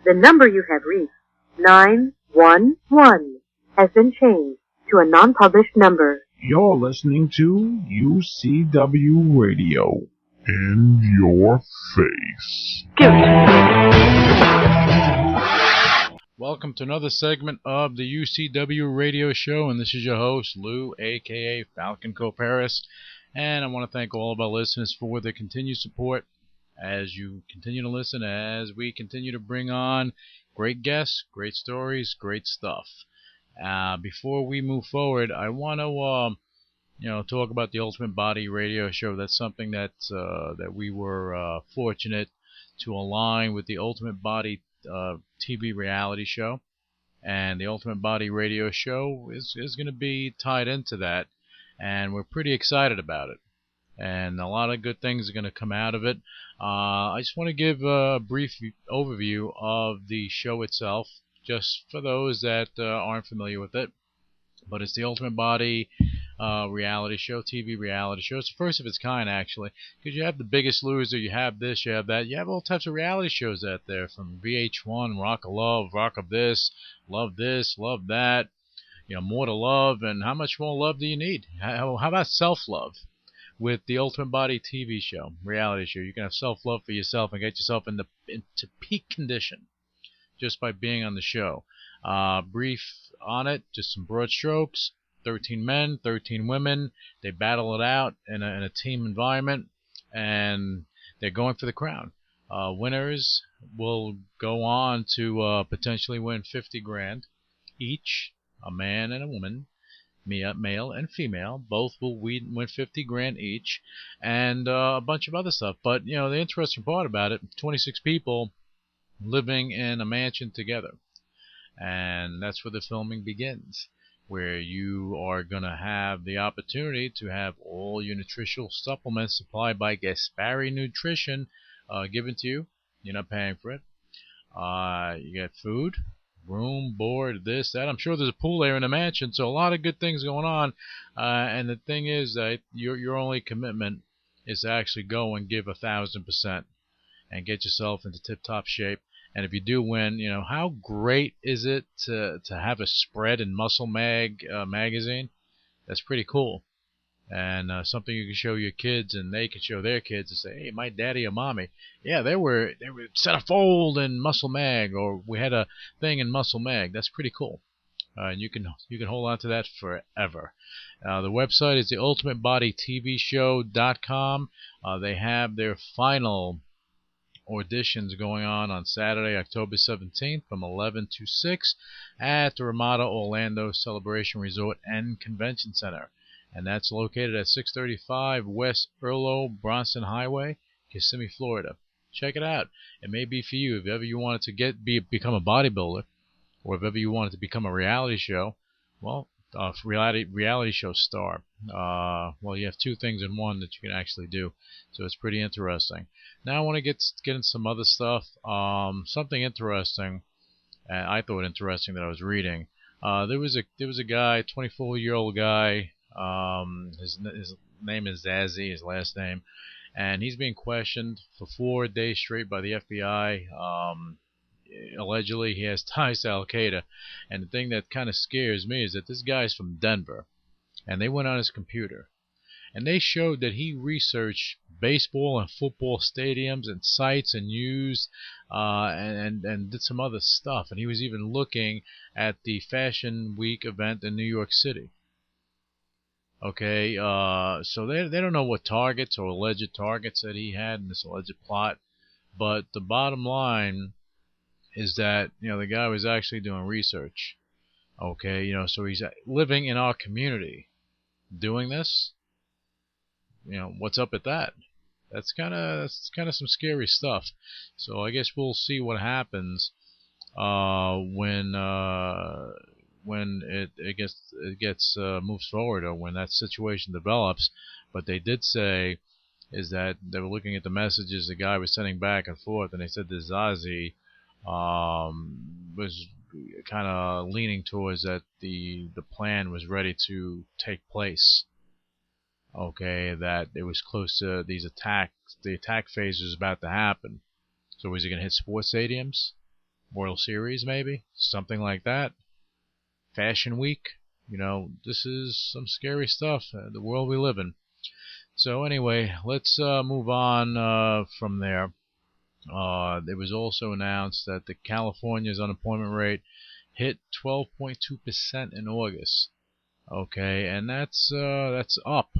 The number you have reached, 911, has been changed to a non-published number. You're listening to UCW Radio. In your face. Welcome to another segment of the UCW Radio Show, and this is your host, Lou, a.k.a. Falcon Coparis, and I want to thank all of our listeners for their continued support as you continue to listen, as we continue to bring on great guests, great stories, great stuff. Before we move forward, I want to talk about the Ultimate Body Radio Show. That's something that we were fortunate to align with the Ultimate Body TV reality show, and the Ultimate Body Radio Show is going to be tied into that, and we're pretty excited about it, and a lot of good things are going to come out of it. I just want to give a brief overview of the show itself, just for those that aren't familiar with it. But it's the Ultimate Body reality show, TV reality show. It's the first of its kind, actually, because you have The Biggest Loser, you have this, you have that. You have all types of reality shows out there, from VH1, Rock of Love, Rock of this, Love that, More to Love, and how much more love do you need? How about self-love? With the Ultimate Body TV show, reality show, you can have self-love for yourself and get yourself into peak condition just by being on the show. Brief on it, just some broad strokes. 13 men, 13 women. They battle it out in a team environment, and they're going for the crown. Winners will go on to potentially win 50 grand each. A man and a woman, male and female, both will win 50 grand each, and a bunch of other stuff. But the interesting part about it, 26 people living in a mansion together. And that's where the filming begins, where you are going to have the opportunity to have all your nutritional supplements supplied by Gaspari Nutrition given to you. You're not paying for it. You get food, room, board, this, that. I'm sure there's a pool there in the mansion, so a lot of good things going on. And the thing is that your only commitment is to actually go and give 1,000% and get yourself into tip-top shape. And if you do win, how great is it to have a spread in Muscle magazine? That's pretty cool. And something you can show your kids, and they can show their kids and say, hey, my daddy or mommy, yeah, they were centerfold in Muscle Mag, or we had a thing in Muscle Mag. That's pretty cool. And you can hold on to that forever. The website is theultimatebodytvshow.com. They have their final auditions going on Saturday, October 17th from 11 to 6 at the Ramada Orlando Celebration Resort and Convention Center. And that's located at 635 West Earlo Bronson Highway, Kissimmee, Florida. Check it out. It may be for you if ever you wanted to become a bodybuilder, or if ever you wanted to become a reality show, reality show star. You have two things in one that you can actually do, so it's pretty interesting. Now I want to get into some other stuff. Something interesting, I thought interesting, that I was reading. There was a guy, 24-year-old guy. His name is Zazie, his last name, and he's being questioned for 4 days straight by the FBI. Allegedly, he has ties to Al Qaeda, and the thing that kind of scares me is that this guy's from Denver, and they went on his computer, and they showed that he researched baseball and football stadiums and sites and news, and did some other stuff, and he was even looking at the Fashion Week event in New York City. Okay, so they don't know what targets or alleged targets that he had in this alleged plot, but the bottom line is that the guy was actually doing research. Okay, so he's living in our community doing this. What's up with that? That's kind of some scary stuff. So I guess we'll see what happens when it gets moves forward, or when that situation develops. But they did say is that they were looking at the messages the guy was sending back and forth, and they said that Zazie was kind of leaning towards that the plan was ready to take place. Okay, that it was close to these attacks. The attack phase was about to happen. So was he going to hit sports stadiums? World Series, maybe something like that. Fashion Week. This is some scary stuff. The world we live in. So anyway, let's move on from there. It was also announced that the California's unemployment rate hit 12.2% in August. Okay, and that's up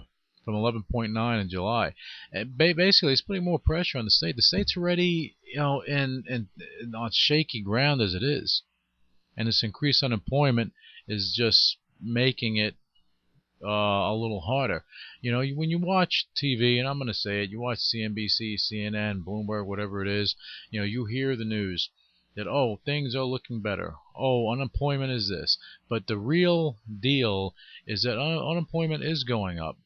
from 11.9 in July. And basically, it's putting more pressure on the state. The state's already, in on shaky ground as it is, and this increased unemployment is just making it a little harder. When you watch TV, and I'm going to say it, you watch CNBC, CNN, Bloomberg, whatever it is, you hear the news that, oh, things are looking better. Oh, unemployment is this. But the real deal is that unemployment is going up.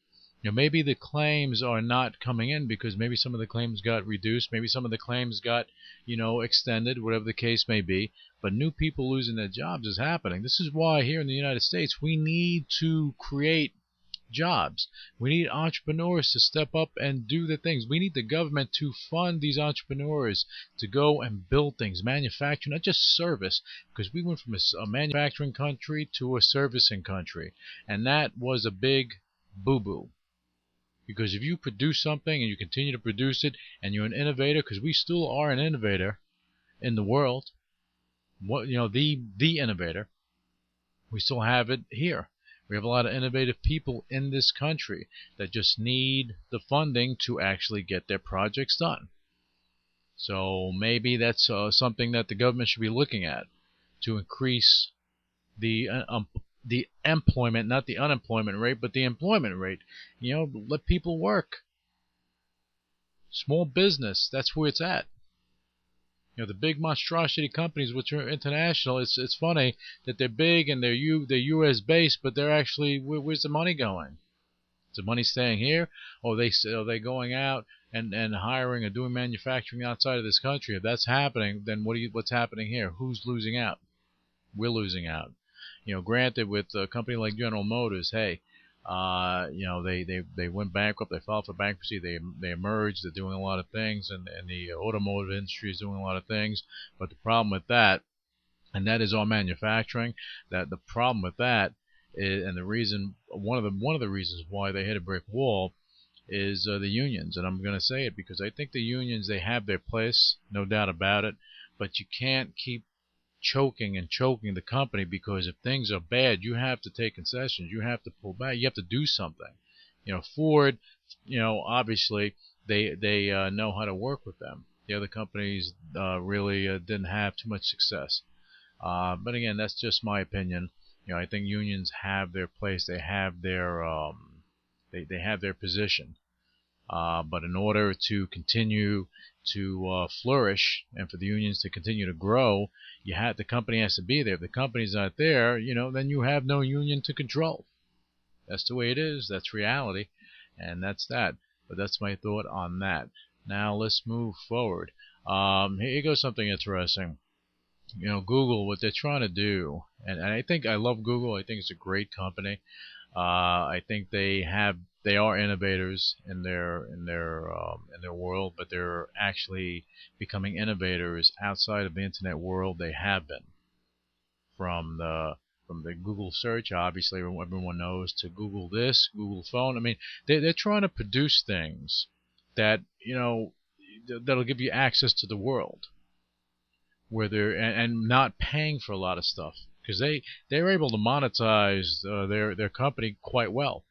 Maybe the claims are not coming in because maybe some of the claims got reduced, maybe some of the claims got, extended, whatever the case may be. But new people losing their jobs is happening. This is why here in the United States we need to create jobs. We need entrepreneurs to step up and do the things. We need the government to fund these entrepreneurs to go and build things, manufacture, not just service, because we went from a manufacturing country to a servicing country, and that was a big boo-boo. Because if you produce something and you continue to produce it and you're an innovator, because we still are an innovator in the world, the innovator, we still have it here. We have a lot of innovative people in this country that just need the funding to actually get their projects done. So maybe that's something that the government should be looking at to increase the employment, not the unemployment rate, but the employment rate. Let people work. Small business, that's where it's at. The big monstrosity companies, which are international, it's funny that they're big and they're U.S. based, but they're actually, where's the money going? Is the money staying here, or are they going out and hiring or doing manufacturing outside of this country? If that's happening, then what's happening here? Who's losing out? We're losing out. Granted, with a company like General Motors, hey, they went bankrupt. They filed for bankruptcy. They emerged. They're doing a lot of things, and the automotive industry is doing a lot of things. But the problem with that, and that is our manufacturing. That the problem with that is, and the reason, one of the reasons why they hit a brick wall, is the unions. And I'm going to say it because I think the unions, they have their place, no doubt about it. But you can't keep choking the company, because if things are bad, you have to take concessions, you have to pull back, you have to do something. Ford, obviously they know how to work with them. The other companies really didn't have too much success. But again, that's just my opinion. I think unions have their place, they have their they have their position. But in order to continue to flourish and for the unions to continue to grow, the company has to be there. If the company's not there, then you have no union to control. That's the way it is. That's reality, and that's that. But that's my thought on that. Now let's move forward. Here goes something interesting. Google, what they're trying to do, and I think I love Google. I think it's a great company. I think they are innovators in their world, but they're actually becoming innovators outside of the internet world. They have been from the Google search, obviously everyone knows, to Google this, Google phone. I mean, they're trying to produce things that that'll give you access to the world, where they're and not paying for a lot of stuff, because they're able to monetize their company quite well.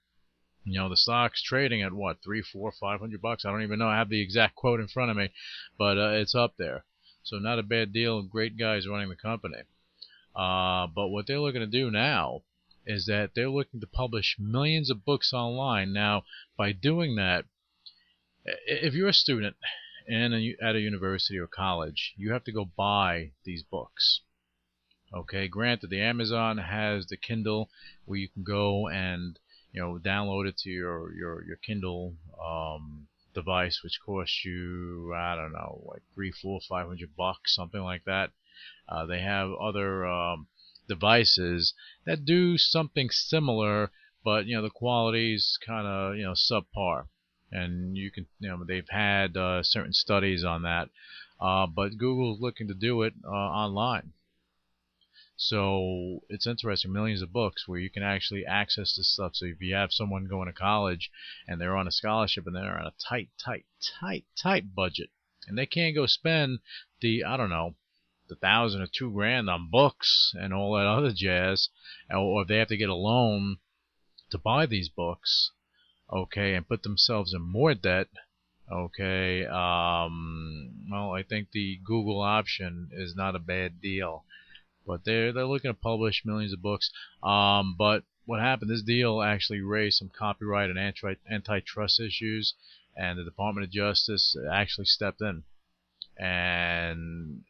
The stock's trading at what, $300, $400, $500? I don't even know. I have the exact quote in front of me, but it's up there. So not a bad deal. Great guys running the company. But what they're looking to do now is that they're looking to publish millions of books online. Now, by doing that, if you're a student at a university or college, you have to go buy these books. Okay, granted, the Amazon has the Kindle where you can go and download it to your Kindle device, which costs you, I don't know, like $300, $400, $500, something like that. They have other devices that do something similar, but the quality's kind of subpar. And you can, they've had certain studies on that. but Google's looking to do it online. So it's interesting, millions of books where you can actually access this stuff. So if you have someone going to college and they're on a scholarship and they're on a tight budget, and they can't go spend the, I don't know, the $1,000 or $2,000 on books and all that other jazz, or if they have to get a loan to buy these books, okay, and put themselves in more debt, okay, well, I think the Google option is not a bad deal. But they're looking to publish millions of books. But what happened? This deal actually raised some copyright and antitrust issues, and the Department of Justice actually stepped in, and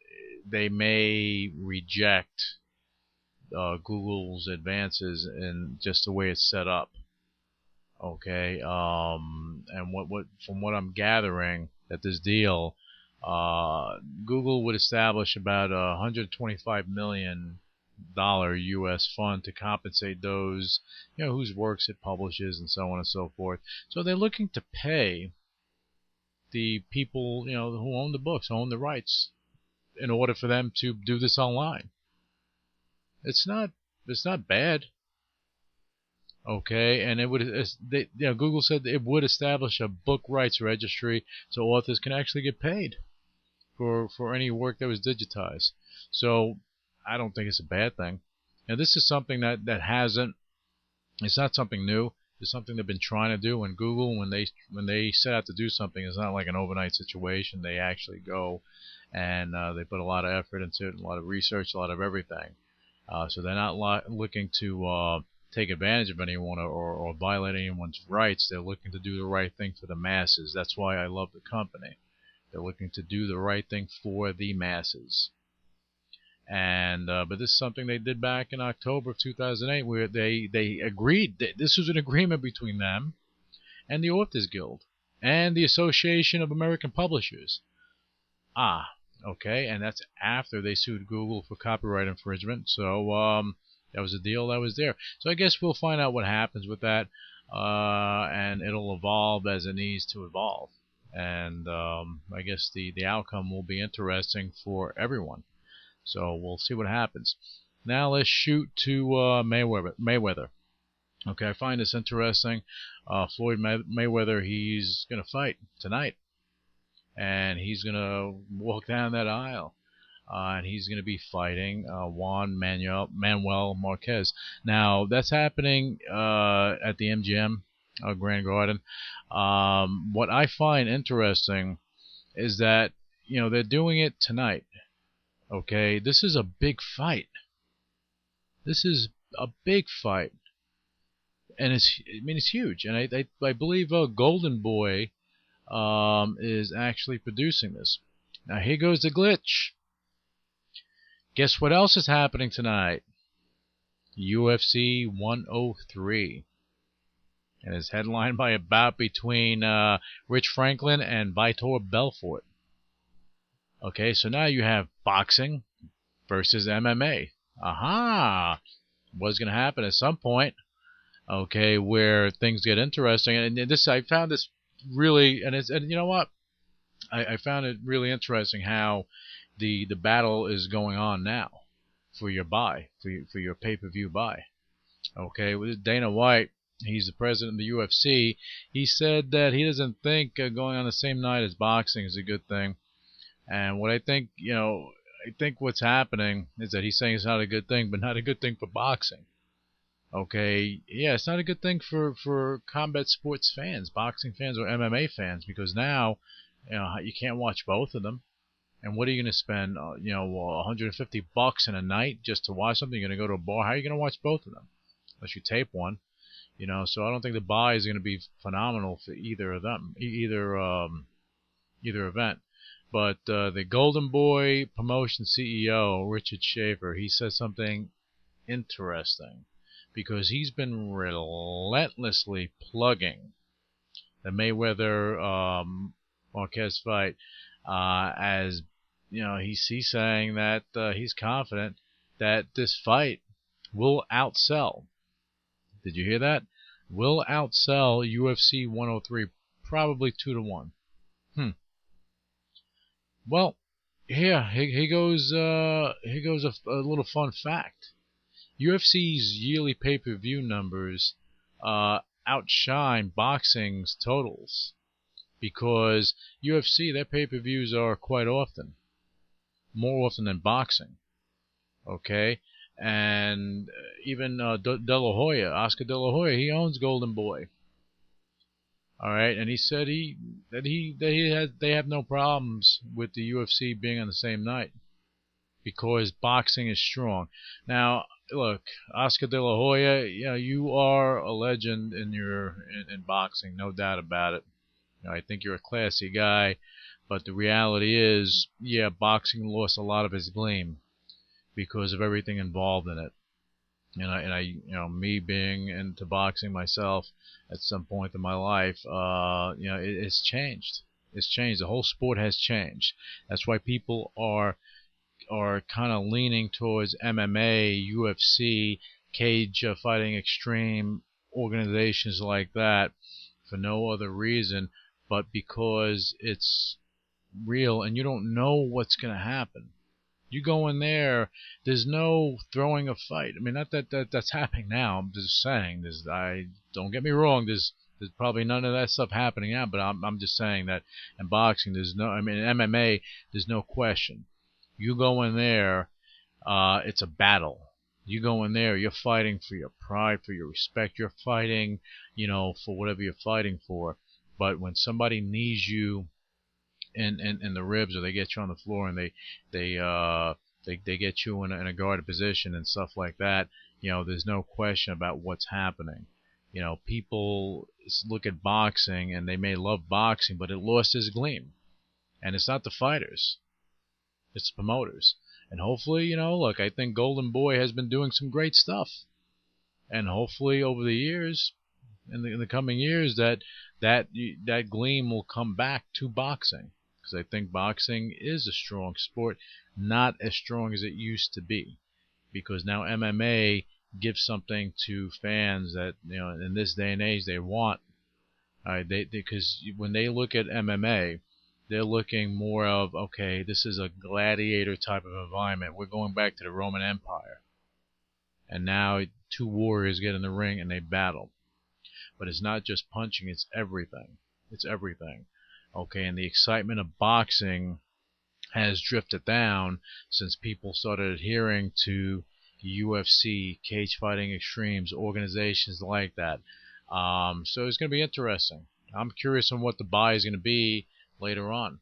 they may reject Google's advances in just the way it's set up. Okay, and what from what I'm gathering, that this deal, Google would establish about a $125 million U.S. fund to compensate those, whose works it publishes and so on and so forth. So they're looking to pay the people, who own the books, own the rights, in order for them to do this online. It's not bad. Okay, and it would, Google said it would establish a book rights registry so authors can actually get paid for any work that was digitized. So I don't think it's a bad thing. And this is something that hasn't. It's not something new. It's something they've been trying to do. And Google, when they set out to do something, it's not like an overnight situation. They actually go and they put a lot of effort into it, a lot of research, a lot of everything. So they're not looking to take advantage of anyone or violate anyone's rights. They're looking to do the right thing for the masses. That's why I love the company. They're looking to do the right thing for the masses. And but this is something they did back in October of 2008, where they agreed. This was an agreement between them and the Authors Guild and the Association of American Publishers. Okay, and that's after they sued Google for copyright infringement. So that was a deal that was there. So I guess we'll find out what happens with that, and it'll evolve as it needs to evolve. And I guess the outcome will be interesting for everyone. So we'll see what happens. Now let's shoot to Mayweather. Okay, I find this interesting. Floyd Mayweather, he's going to fight tonight. And he's going to walk down that aisle. And he's going to be fighting Juan Manuel Marquez. Now, that's happening at the MGM Grand Garden. What I find interesting is that, they're doing it tonight. Okay, this is a big fight. This is a big fight. And it's huge. And I believe Golden Boy is actually producing this. Now, here goes the glitch. Guess what else is happening tonight? UFC 103. And it's headlined by a bout between Rich Franklin and Vitor Belfort. Okay, so now you have boxing versus MMA. Aha! What's going to happen at some point? Okay, where things get interesting. And this, I found this really, and you know what? I found it really interesting how the battle is going on now for your buy, for your pay-per-view buy. Okay, with Dana White, he's the president of the UFC. He said that he doesn't think going on the same night as boxing is a good thing. And what I think, I think what's happening is that he's saying it's not a good thing, but not a good thing for boxing. Okay, yeah, it's not a good thing for combat sports fans, boxing fans or MMA fans, because now, you can't watch both of them. And what are you going to spend, $150 in a night just to watch something? You're going to go to a bar. How are you going to watch both of them? Unless you tape one, So I don't think the buy is going to be phenomenal for either of them, either event. But the Golden Boy promotion CEO, Richard Schaefer, he said something interesting, because he's been relentlessly plugging the Mayweather Marquez fight as he's saying that he's confident that this fight will outsell. Did you hear that? Will outsell UFC 103 probably 2-1. Well, Yeah, here goes a little fun fact. UFC's yearly pay-per-view numbers outshine boxing's totals because UFC, their pay-per-views are quite often, more often than boxing. Okay, and even De La Hoya, Oscar De La Hoya, he owns Golden Boy. All right, and he said they have no problems with the UFC being on the same night because boxing is strong. Now, look, Oscar De La Hoya, yeah, you are a legend in boxing, no doubt about it. I think you're a classy guy, but the reality is, yeah, boxing lost a lot of its gleam because of everything involved in it. Me being into boxing myself at some point in my life, it's changed. It's changed. The whole sport has changed. That's why people are kind of leaning towards MMA, UFC, cage fighting extreme organizations like that for no other reason but because it's real and you don't know what's going to happen. You go in there, there's no throwing a fight. I mean, not that's happening now. I'm just saying. I don't get me wrong. There's probably none of that stuff happening now. But I'm just saying that in boxing, there's no. I mean, in MMA, there's no question. You go in there, it's a battle. You go in there, you're fighting for your pride, for your respect. You're fighting, for whatever you're fighting for. But when somebody knees you in the ribs, or they get you on the floor and they get you in a guarded position and stuff like that, there's no question about what's happening. People look at boxing and they may love boxing, but it lost its gleam. And it's not the fighters, it's the promoters. And hopefully, look, I think Golden Boy has been doing some great stuff. And hopefully over the years, in the coming years, that gleam will come back to boxing. Because I think boxing is a strong sport, not as strong as it used to be. Because now MMA gives something to fans that in this day and age they want. Because when they look at MMA, they're looking more of, okay, this is a gladiator type of environment. We're going back to the Roman Empire, and now two warriors get in the ring and they battle. But it's not just punching; it's everything. It's everything. Okay, and the excitement of boxing has drifted down since people started adhering to UFC, cage fighting extremes, organizations like that. So it's going to be interesting. I'm curious on what the buy is going to be later on.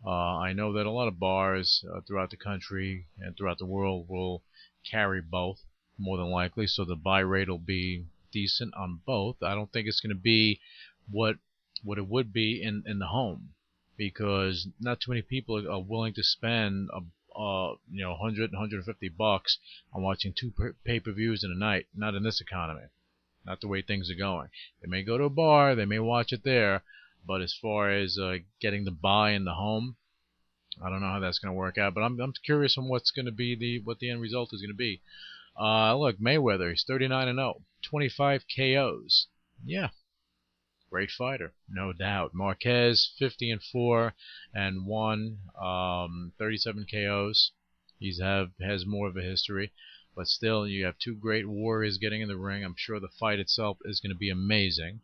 I know that a lot of bars throughout the country and throughout the world will carry both, more than likely, so the buy rate will be decent on both. I don't think it's going to be what it would be in the home, because not too many people are willing to spend 150 bucks on watching two pay-per-views in a night. Not in this economy, not the way things are going. They may go to a bar, they may watch it there, but as far as getting the buy in the home, I don't know how that's going to work out. But I'm curious on what's going to be what the end result is going to be. Look, Mayweather, he's 39-0, 25 KOs. Yeah, great fighter, no doubt. Marquez, 50-4 and 1, 37 KOs. Has more of a history, but still, you have two great warriors getting in the ring. I'm sure the fight itself is going to be amazing.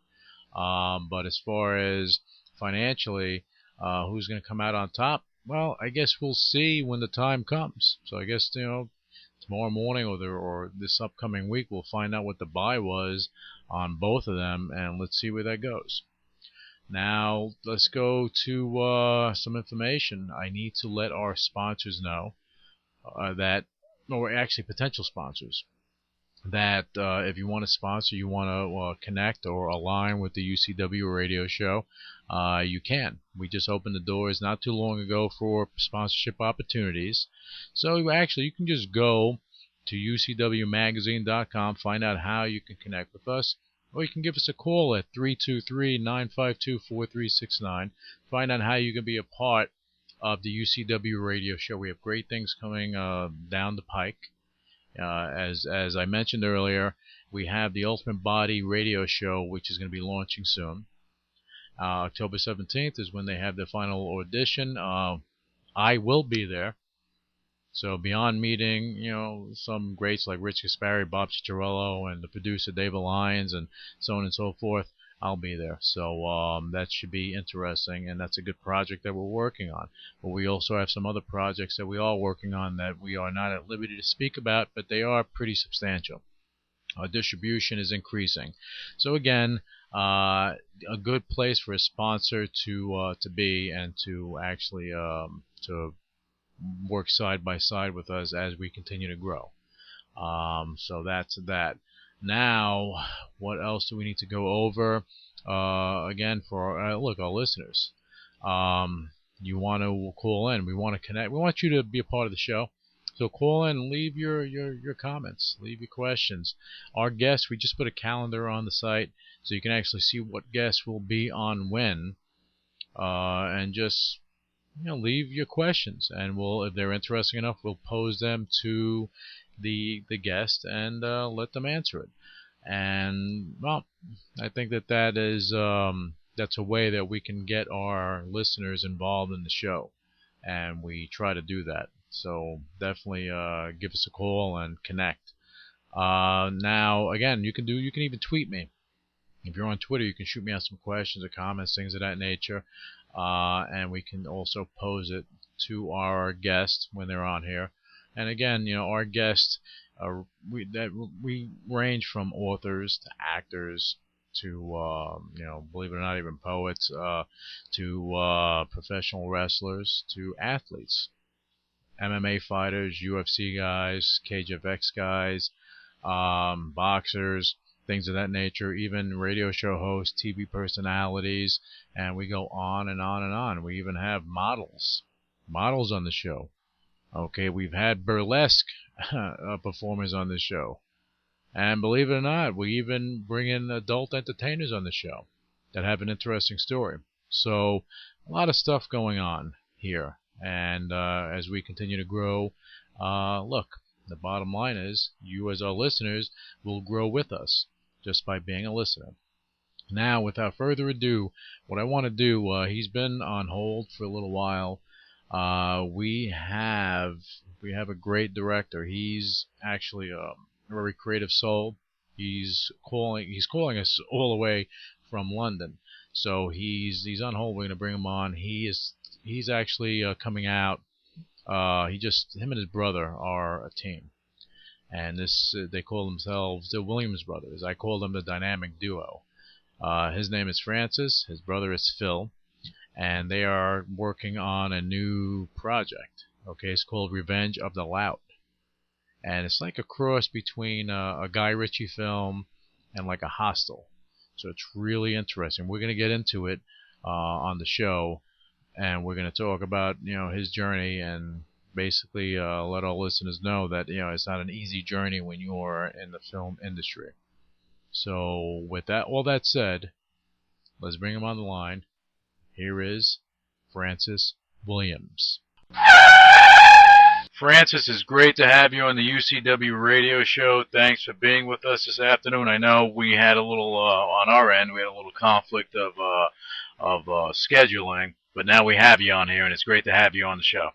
But as far as financially, who's going to come out on top? Well, I guess we'll see when the time comes. So I guess tomorrow morning or this upcoming week, we'll find out what the buy was on both of them, and let's see where that goes. Now, let's go to some information. I need to let our sponsors know or actually potential sponsors, that if you want to sponsor, you want to connect or align with the UCW radio show, you can. We just opened the doors not too long ago for sponsorship opportunities. So actually, you can just go to ucwmagazine.com, find out how you can connect with us, or you can give us a call at 323-952-4369. Find out how you can be a part of the UCW radio show. We have great things coming down the pike. As I mentioned earlier, we have the Ultimate Body radio show, which is going to be launching soon. October 17th is when they have their final audition. I will be there. So beyond meeting, some greats like Rich Gaspari, Bob Cicciarello, and the producer Dave Lyons, and so on and so forth, I'll be there. So that should be interesting, and that's a good project that we're working on. But we also have some other projects that we are working on that we are not at liberty to speak about, but they are pretty substantial. Our distribution is increasing. So again, a good place for a sponsor to be and to actually to work side by side with us as we continue to grow. So that's that. Now, what else do we need to go over? Again, for our listeners, you want to call in. We want to connect. We want you to be a part of the show. So call in and leave your comments, leave your questions. Our guests, we just put a calendar on the site so you can actually see what guests will be on when, and just leave your questions, and if they're interesting enough, we'll pose them to the guest and let them answer it. And well, I think that is that's a way that we can get our listeners involved in the show, and we try to do that. So definitely give us a call and connect. Now again, you can even tweet me. If you're on Twitter, you can shoot me out some questions or comments, things of that nature. And we can also pose it to our guests when they're on here. And again, our guests, we range from authors to actors to, believe it or not, even poets, to professional wrestlers, to athletes, MMA fighters, UFC guys, KJFX guys, boxers, things of that nature, even radio show hosts, TV personalities, and we go on and on and on. We even have models on the show. Okay, we've had burlesque performers on the show. And believe it or not, we even bring in adult entertainers on the show that have an interesting story. So a lot of stuff going on here. And as we continue to grow, look, the bottom line is you as our listeners will grow with us just by being a listener. Now, without further ado, what I want to do, he's been on hold for a little while. We have a great director. He's actually a very creative soul. He's calling us all the way from London. So he's on hold. We're going to bring him on. He's actually coming out. Him and his brother are a team. And they call themselves the Williams brothers. I call them the dynamic duo. His name is Francis. His brother is Phil. And they are working on a new project. Okay, it's called Revenge of the Loud. And it's like a cross between a Guy Ritchie film and like a Hostel. So it's really interesting. We're going to get into it on the show. And we're going to talk about, his journey and basically let our listeners know that it's not an easy journey when you're in the film industry. So with all that said, let's bring him on the line. Here is Francis Williams. Francis, it's great to have you on the UCW radio show. Thanks for being with us this afternoon. I know we had a little on our end. We had a little conflict of scheduling, but now we have you on here, and it's great to have you on the show.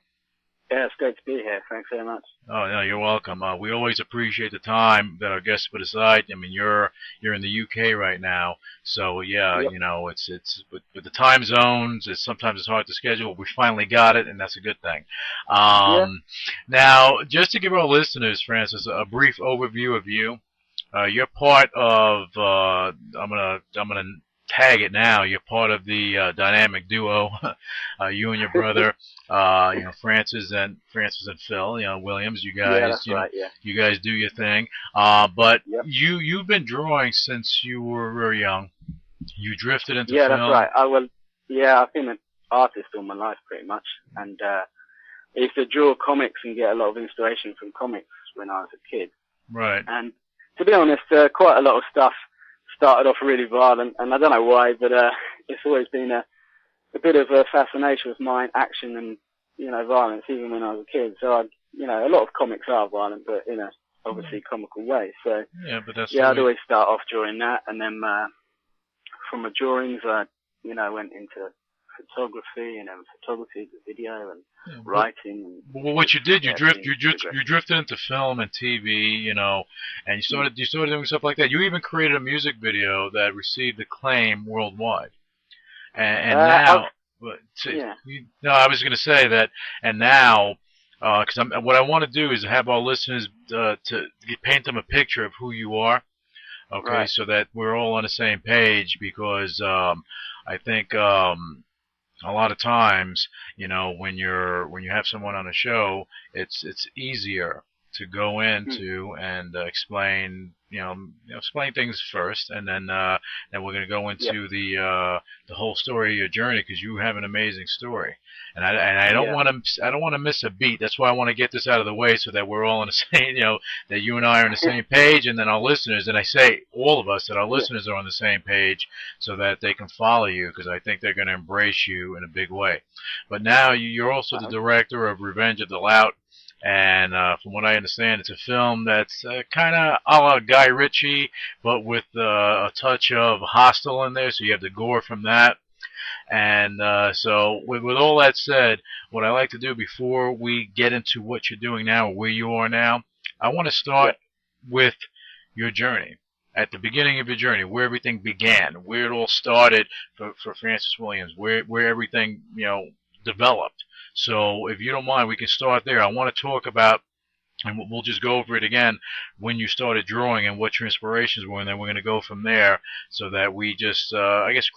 Yeah, it's great to be here. Thanks very much. Oh, no, you're welcome. We always appreciate the time that our guests put aside. I mean, you're in the UK right now, so yeah, Yep. It's with the time zones. Sometimes it's hard to schedule. We finally got it, and that's a good thing. Now, just to give our listeners, Francis, a brief overview of you. You're part of. I'm gonna tag it now. You're part of the dynamic duo. You and your brother. Francis and Phil, Williams, you guys, yeah, that's right, yeah. You guys do your thing. But Yep. you've been drawing since you were very young. You drifted into Yeah, film. that's right. I've been an artist all my life pretty much, and I used to draw comics and get a lot of inspiration from comics when I was a kid. Right. And to be honest, quite a lot of stuff started off really violent, and I don't know why, but it's always been a bit of a fascination with mine, action and, violence, even when I was a kid. So, a lot of comics are violent, but in a obviously comical way. So, yeah, but that's I'd always start off drawing that, and then from my drawings, I, went into photography, and then photography to video and writing. Well, what you did, you drifted into film and TV, you know, and you started doing stuff like that. You even created a music video that received acclaim worldwide. And now, no, I was going to say that, and now, because what I want to do is have our listeners to paint them a picture of who you are. Okay, right. So that we're all on the same page, because I think a lot of times, you know, when you have someone on a show, it's easier to go into and explain things first, and then we're going to go into the whole story of your journey, because you have an amazing story, and I don't want to miss a beat. That's why I want to get this out of the way, so that we're all on the same, that you and I are on the same page, and then our listeners, and I say all of us, that our listeners are on the same page, so that they can follow you, because I think they're going to embrace you in a big way. But now you're also the director of Revenge of the Lout. And from what I understand, it's a film that's kind of a la Guy Ritchie, but with a touch of Hostel in there, so you have the gore from that. And so with all that said, what I like to do before we get into what you're doing now, or where you are now, I want to start with your journey. At the beginning of your journey, where everything began, where it all started for Francis Williams, where everything, developed. So if you don't mind, we can start there. I want to talk about, and we'll just go over it again, when you started drawing and what your inspirations were, and then we're going to go from there, so that we just,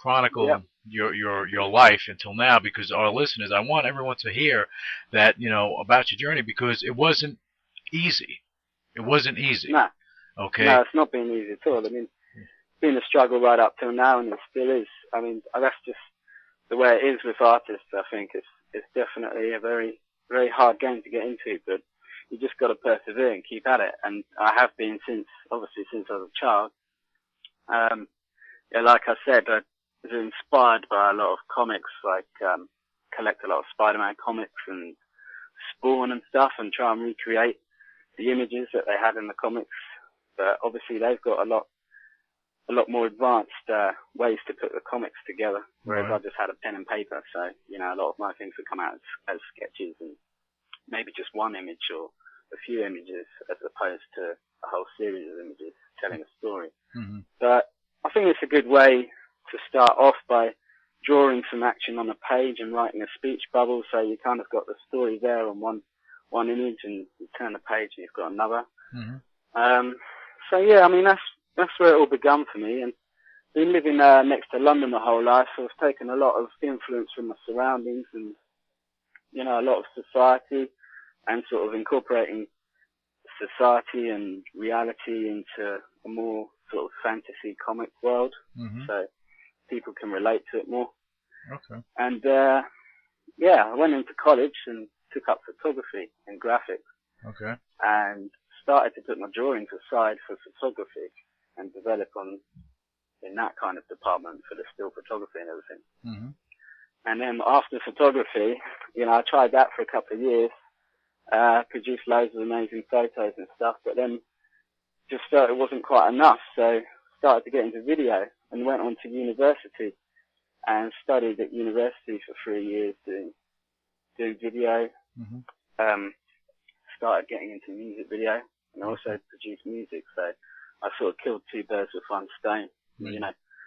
chronicle your life until now, because our listeners, I want everyone to hear that, about your journey, because it wasn't easy. It wasn't easy. No. Okay. No, it's not been easy at all. I mean, it's been a struggle right up till now, and it still is. I mean, that's just the way it is with artists. I think it's definitely a very, very hard game to get into, but you just got to persevere and keep at it. And I have been since I was a child. Like I said, I was inspired by a lot of comics, like collect a lot of Spider-Man comics and Spawn and stuff, and try and recreate the images that they had in the comics. But obviously they've got a lot more advanced ways to put the comics together, whereas I just had a pen and paper. So, a lot of my things would come out as sketches, and maybe just one image or a few images, as opposed to a whole series of images telling a story. Mm-hmm. But I think it's a good way to start off by drawing some action on a page and writing a speech bubble, so you kind of got the story there on one image, and you turn the page and you've got another. Mm-hmm. So yeah, I mean, that's where it all began for me, and been living next to London my whole life, so I've taken a lot of influence from my surroundings and, a lot of society, and sort of incorporating society and reality into a more sort of fantasy comic world, so people can relate to it more. Okay. And, I went into college and took up photography and graphics. Okay. And started to put my drawings aside for photography and develop in that kind of department for the still photography and everything. Mm-hmm. And then after photography, I tried that for a couple of years, produced loads of amazing photos and stuff, but then just felt it wasn't quite enough, so started to get into video and went on to university and studied at university for 3 years doing video. Mm-hmm. Started getting into music video and also produced music, so I sort of killed two birds with one stone. Right.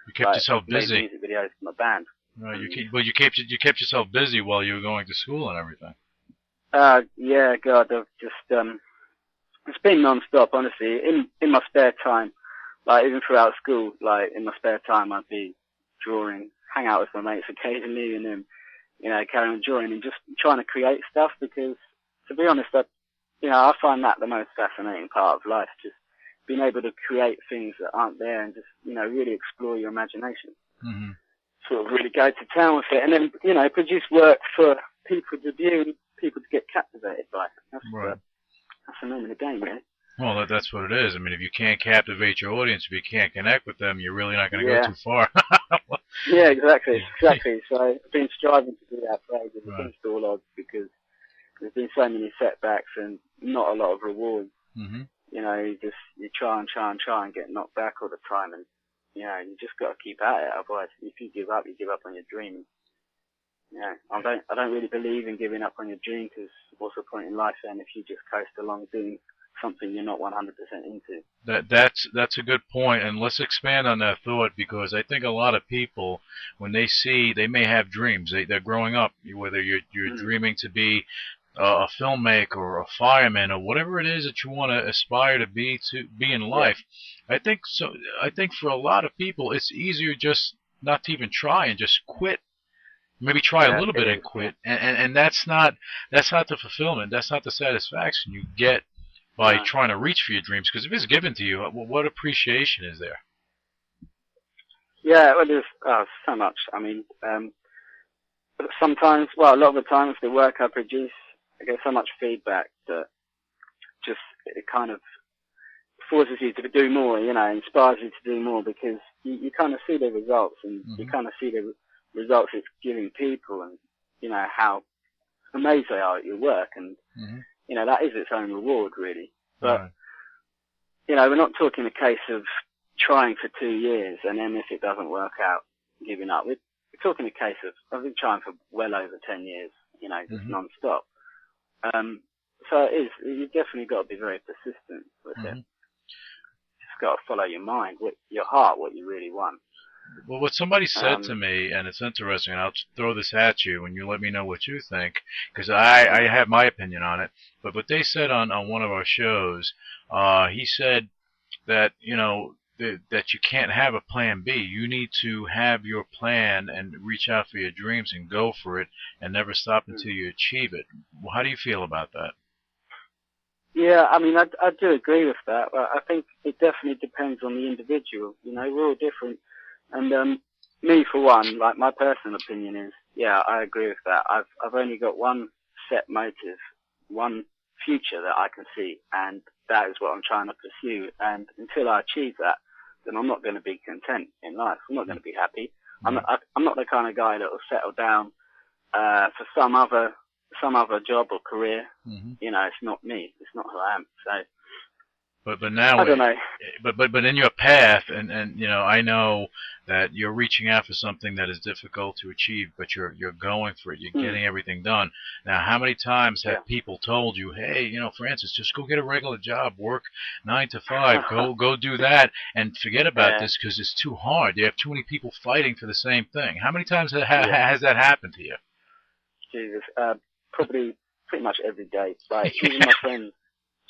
You kept yourself busy. Made music videos for my band. Right. You kept yourself busy while you were going to school and everything. Yeah, God, I've just it's been non-stop, honestly. In my spare time, like even throughout school, like in my spare time, I'd be drawing, hang out with my mates occasionally, and then carry on drawing and just trying to create stuff, because to be honest, I find that the most fascinating part of life, just being able to create things that aren't there and just, really explore your imagination. Mm-hmm. Sort of really go to town with it, and then, produce work for people to view and people to get captivated by. That's the name of the game, really. Well, that's what it is. I mean, if you can't captivate your audience, if you can't connect with them, you're really not going to go too far. Yeah, exactly. So I've been striving to do that for ages against all odds, because there's been so many setbacks and not a lot of rewards. Mm-hmm. You try and get knocked back all the time, and you just got to keep at it. Otherwise, if you give up on your dream. I don't really believe in giving up on your dream, because what's the point in life then if you just coast along doing something you're not 100% into? That's a good point, and let's expand on that thought, because I think a lot of people, when they see, they may have dreams. They're growing up, whether you're dreaming to be a filmmaker or a fireman or whatever it is that you want to aspire to be in life. I think so. I think for a lot of people, it's easier just not to even try and just quit. Maybe try a little bit and quit, and that's not the fulfillment. That's not the satisfaction you get by trying to reach for your dreams. Because if it's given to you, what appreciation is there? Yeah, well, there's so much. I mean, sometimes, well, a lot of the times, the work I produce, I get so much feedback that just it kind of forces you to do more, inspires you to do more, because you kind of see the results, and you kind of see the results it's giving people, and how amazed they are at your work, and that is its own reward, really. But we're not talking a case of trying for 2 years and then if it doesn't work out, giving up. We're talking a case of I've been trying for well over 10 years, just non-stop. So it is. You've definitely got to be very persistent with it. Just got to follow your mind, your heart, what you really want. Well, what somebody said to me, and it's interesting, and I'll throw this at you, and you let me know what you think, because I have my opinion on it. But what they said on one of our shows, he said that that you can't have a plan B. You need to have your plan and reach out for your dreams and go for it, and never stop until you achieve it. Well, how do you feel about that? Yeah, I mean, I do agree with that. I think it definitely depends on the individual. We're all different. And me, for one, like my personal opinion is, yeah, I agree with that. I've only got one set motive, one future that I can see, and that is what I'm trying to pursue. And until I achieve that, then I'm not going to be content in life. I'm not going to be happy. I'm not the kind of guy that will settle down for some other job or career. It's not me. It's not who I am. So. But now I don't know. But in your path, and I know that you're reaching out for something that is difficult to achieve, but you're going for it. You're getting everything done. Now, how many times have people told you, hey, Francis, just go get a regular job, work 9 to 5, go do that, and forget about this because it's too hard. You have too many people fighting for the same thing. How many times has that happened to you? Jesus, probably pretty much every day. Like even my friends.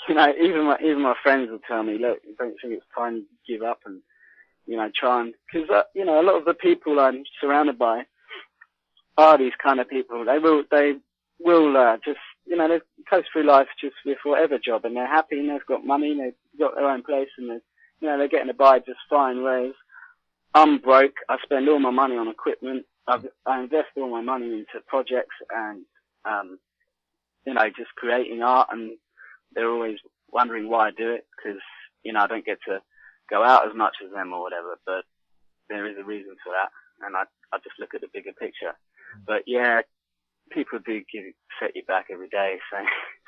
Even my friends will tell me, look, you don't think it's time to give up and, try and, because, a lot of the people I'm surrounded by are these kind of people. They will just, they coast through life just with whatever job, and they're happy, and they've got money, and they've got their own place, and they're getting by just fine. Whereas I'm broke. I spend all my money on equipment. I invest all my money into projects and, just creating art, and they're always wondering why I do it, because, I don't get to go out as much as them or whatever, but there is a reason for that, and I just look at the bigger picture. But yeah, people do set you back every day,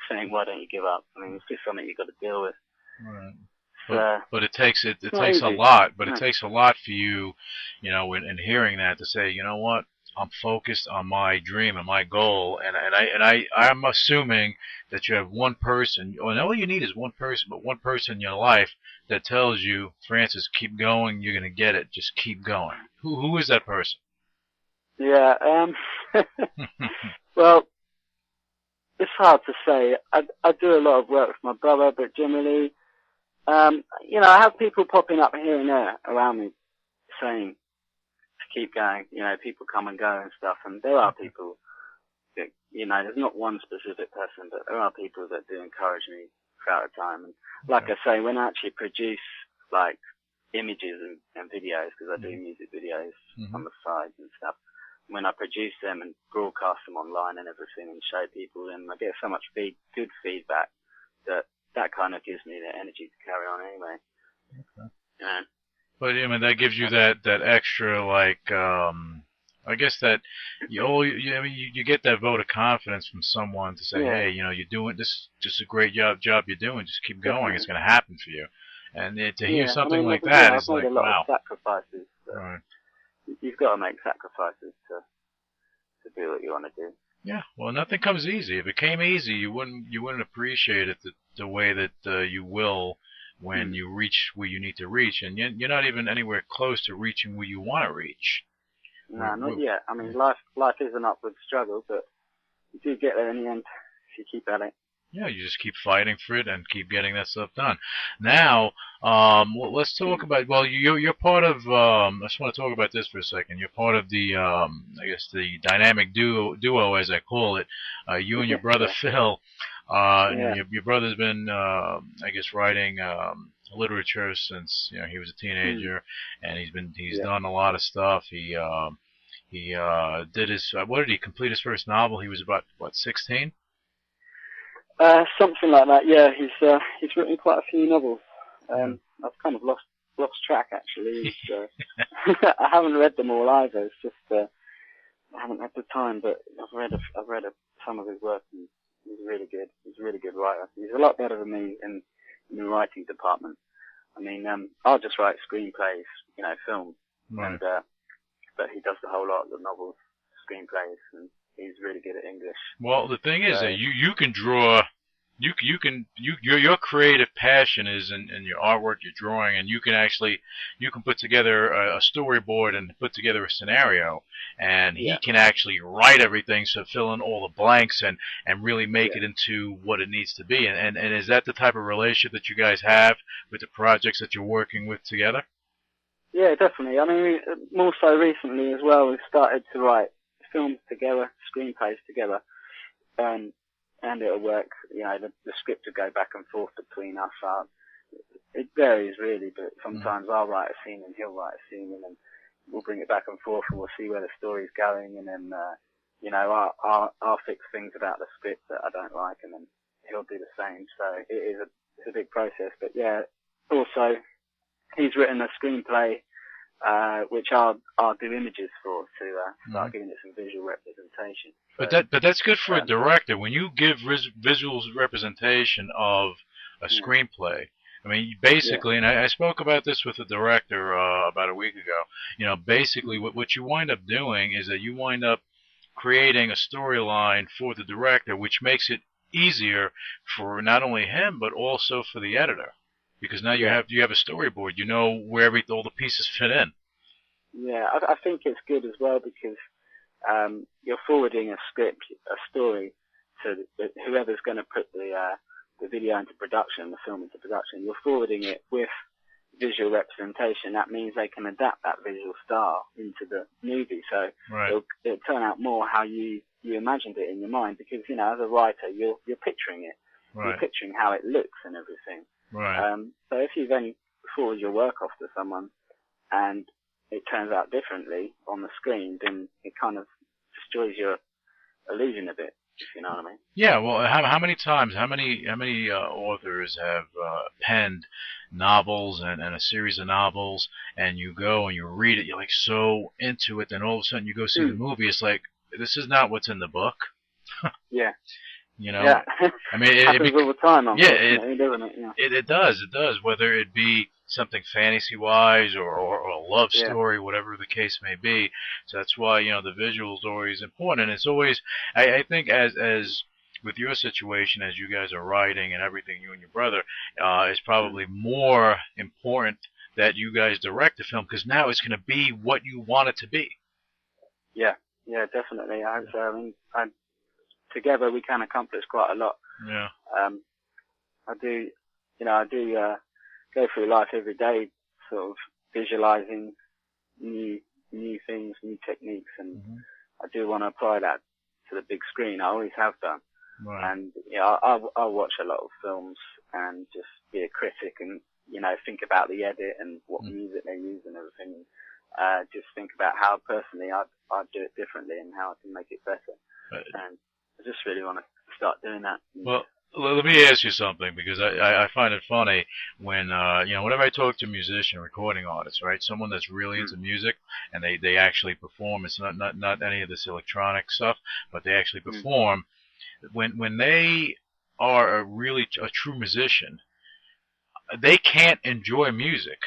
saying why don't you give up? I mean, it's just something you've got to deal with. Right. But it takes a lot. But it takes a lot for you, in hearing that, to say, you know what, I'm focused on my dream and my goal, and I'm assuming that you have one person, and all you need is one person, but one person in your life that tells you, Francis, keep going, you're gonna get it, just keep going. Who is that person? Yeah, well, it's hard to say. I do a lot of work with my brother, but generally, I have people popping up here and there around me saying to keep going. People come and go and stuff, and there are people that, there's not one specific person, but there are people that do encourage me throughout the time. And like I say, when I actually produce like images and videos, because I do music videos on the side and stuff, when I produce them and broadcast them online and everything and show people, then I get so much good feedback that kind of gives me the energy to carry on anyway. Okay. But that gives you that extra, like, I guess that you get that vote of confidence from someone to say, hey, you're doing this, just a great job you're doing, just keep going, it's going to happen for you. And to hear something like that is like, wow. I've made a lot of sacrifices. Right. You've got to make sacrifices to do what you want to do. Yeah, well, nothing comes easy. If it came easy, you wouldn't appreciate it the way that you will when you reach where you need to reach, and you're not even anywhere close to reaching where you want to reach. No, not yet. I mean, life is an upward struggle, but you do get there in the end if you keep at it. Yeah, you just keep fighting for it and keep getting that stuff done. Now, let's talk about. Well, you're part of. I just want to talk about this for a second. You're part of the, I guess, the dynamic duo, as I call it. You and your brother Phil. Your brother's been, I guess, writing literature since he was a teenager, and he's done a lot of stuff. He did his. What did he complete his first novel? He was about 16. Something like that. Yeah, he's written quite a few novels. I've kind of lost track actually. I haven't read them all either. It's just I haven't had the time. But I've read some of his work, and he's really good. He's a really good writer. He's a lot better than me in the writing department. I mean, I'll just write screenplays, films, and but he does the whole lot of the novels, screenplays, and he's really good at English. Well, the thing is that you can draw, your creative passion is in your artwork, your drawing, and you can put together a storyboard and put together a scenario, and he can actually write everything, so fill in all the blanks and really make it into what it needs to be. And is that the type of relationship that you guys have with the projects that you're working with together? Yeah, definitely. I mean, more so recently as well, we've started to write films together, screenplays together, and it'll work. The script will go back and forth between us. It varies really, but sometimes I'll write a scene and he'll write a scene, and then we'll bring it back and forth, and we'll see where the story's going, and then I'll fix things about the script that I don't like, and then he'll do the same. So it's a big process, but yeah. Also, he's written a screenplay which I'll do images for to start giving it some visual representation. But that's good for a director. When you give visual representation of a screenplay, I mean, basically, and I spoke about this with the director about a week ago. Basically, what you wind up doing is that you wind up creating a storyline for the director, which makes it easier for not only him but also for the editor. Because now you have a storyboard, where all the pieces fit in. Yeah, I think it's good as well because you're forwarding a script, a story, to whoever's going to put the video into production, the film into production. You're forwarding it with visual representation. That means they can adapt that visual style into the movie. So it'll turn out more how you imagined it in your mind. Because as a writer, you're picturing it. Right. You're picturing how it looks and everything. Right. So if you then forward your work off to someone and it turns out differently on the screen, then it kind of destroys your illusion a bit, if you know what I mean. Yeah, well, how many authors have penned novels and a series of novels, and you go and you read it, you're like so into it, then all of a sudden you go see the movie, it's like, this is not what's in the book. Yeah. Yeah. I mean, it happens all the time. Doesn't it? Yeah. It does. Whether it be something fantasy-wise or a love story, whatever the case may be. So that's why the visual is always important, and it's always. I think as with your situation, as you guys are writing and everything, you and your brother, is probably more important that you guys direct the film because now it's going to be what you want it to be. Yeah. Yeah, definitely. I hope so. I mean, together we can accomplish quite a lot. Yeah. I do go through life every day sort of visualizing new things, new techniques, and I do want to apply that to the big screen. I always have done. Right. And I'll watch a lot of films and just be a critic and think about the edit and what music they use and everything. Just think about how personally I'd do it differently and how I can make it better. Right. And I just really want to start doing that. Well, let me ask you something because I find it funny when whenever I talk to a musician, recording artists, right, someone that's really into music and they actually perform. It's not any of this electronic stuff, but they actually perform. When they are a true musician, they can't enjoy music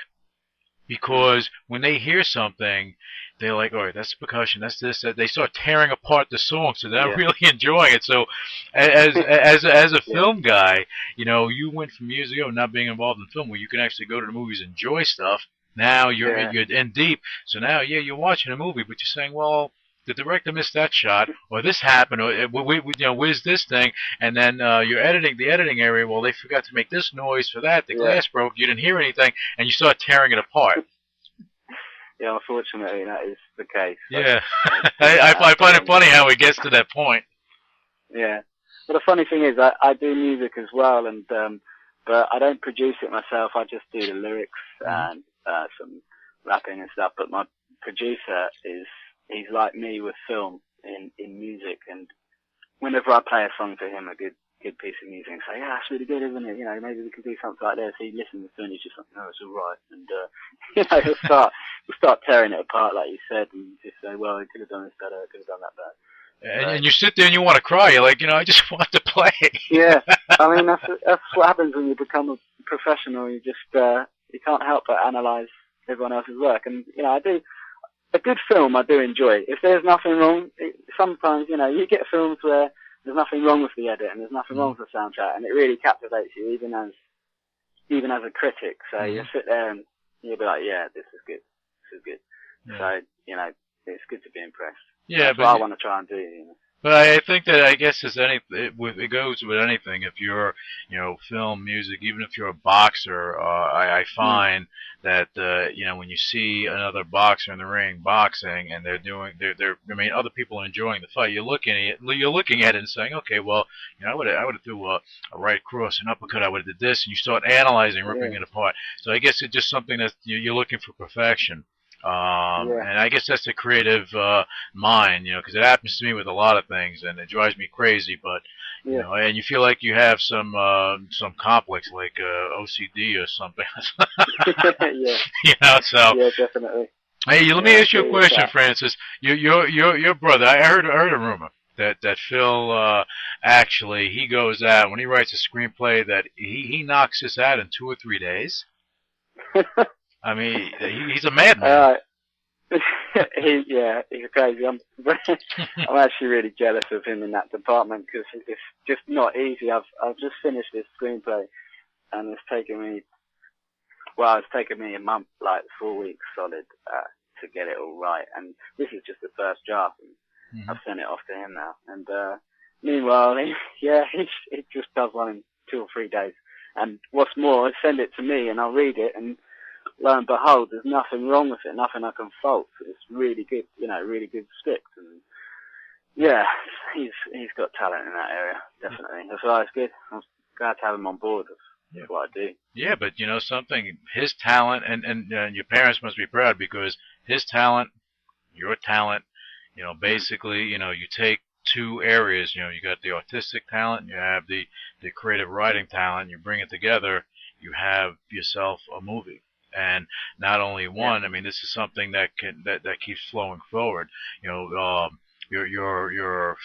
because when they hear something, they're like, all right, that's percussion, that's this, that. They start tearing apart the song, so they're not really enjoying it. So, as a film guy, you went from years ago not being involved in film, where you can actually go to the movies and enjoy stuff. Now you're in deep. So now, you're watching a movie, but you're saying, well, the director missed that shot, or this happened, or where's this thing? And then you're editing the editing area. Well, they forgot to make this noise for that. The glass broke. You didn't hear anything, and you start tearing it apart. Yeah, unfortunately, that is the case. Yeah, I find it funny how it gets to that point. Yeah, but the funny thing is, I do music as well, and but I don't produce it myself. I just do the lyrics and some rapping and stuff. But my producer he's like me with film in music, and whenever I play a song to him, a good piece of music, and say, yeah, that's really good, isn't it? Maybe we can do something like this. He listens to it and he's just like, no, it's all right. And, he'll start tearing it apart, like you said, and just say, well, he could have done this better, could have done that better. And you sit there and you want to cry. You're like, I just want to play. Yeah, I mean, that's what happens when you become a professional. You just, you can't help but analyze everyone else's work. And, I do, a good film I do enjoy. If there's nothing wrong, sometimes, you get films where there's nothing wrong with the edit and there's nothing wrong with the soundtrack, and it really captivates you, even as a critic. So you sit there and you'll be like, yeah, this is good. This is good. Yeah. So, it's good to be impressed. Yeah, that's what I want to try and do. But I think that, I guess, it goes with anything. If you're, film, music, even if you're a boxer, I find that, when you see another boxer in the ring boxing and other people are enjoying the fight, you're looking at it and saying, okay, well, I would have threw a right cross, an uppercut, I would have did this, and you start analyzing, ripping it apart. So I guess it's just something that you're looking for perfection. And I guess that's the creative mind, because it happens to me with a lot of things, and it drives me crazy. But and you feel like you have some complex, like OCD or something. So yeah, definitely. Hey, let me ask you a question, Francis. Your brother. I heard a rumor that Phil actually he goes out when he writes a screenplay that he knocks this out in 2 or 3 days. I mean, he's a madman. He's crazy. I'm actually really jealous of him in that department because it's just not easy. I've just finished this screenplay, and it's taken me a month, like 4 weeks solid, to get it all right. And this is just the first draft, and I've sent it off to him now. And meanwhile, he just does one in 2 or 3 days. And what's more, send it to me, and I'll read it, and lo and behold, there's nothing wrong with it, nothing I can fault. It's really good, really good script. And yeah, he's got talent in that area, definitely. That's why it's good. I'm glad to have him on board. That's what I do. Yeah, but something, his talent, and your parents must be proud because his talent, your talent, basically, you take 2 areas, you got the artistic talent, you have the creative writing talent, you bring it together, you have yourself a movie. And not only one, I mean, this is something that keeps flowing forward. Your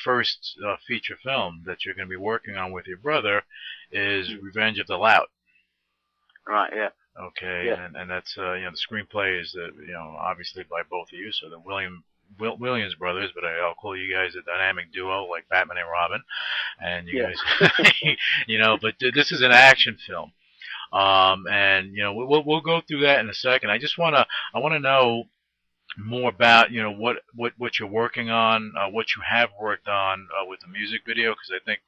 first feature film that you're going to be working on with your brother is Revenge of the Lout. Right. Yeah. Okay. Yeah. And that's the screenplay is obviously by both of you, so the Williams brothers, but I'll call you guys a dynamic duo like Batman and Robin, and you guys, but this is an action film. And we'll go through that in a second. I want to know more about what you're working on, what you have worked on with the music video, because I think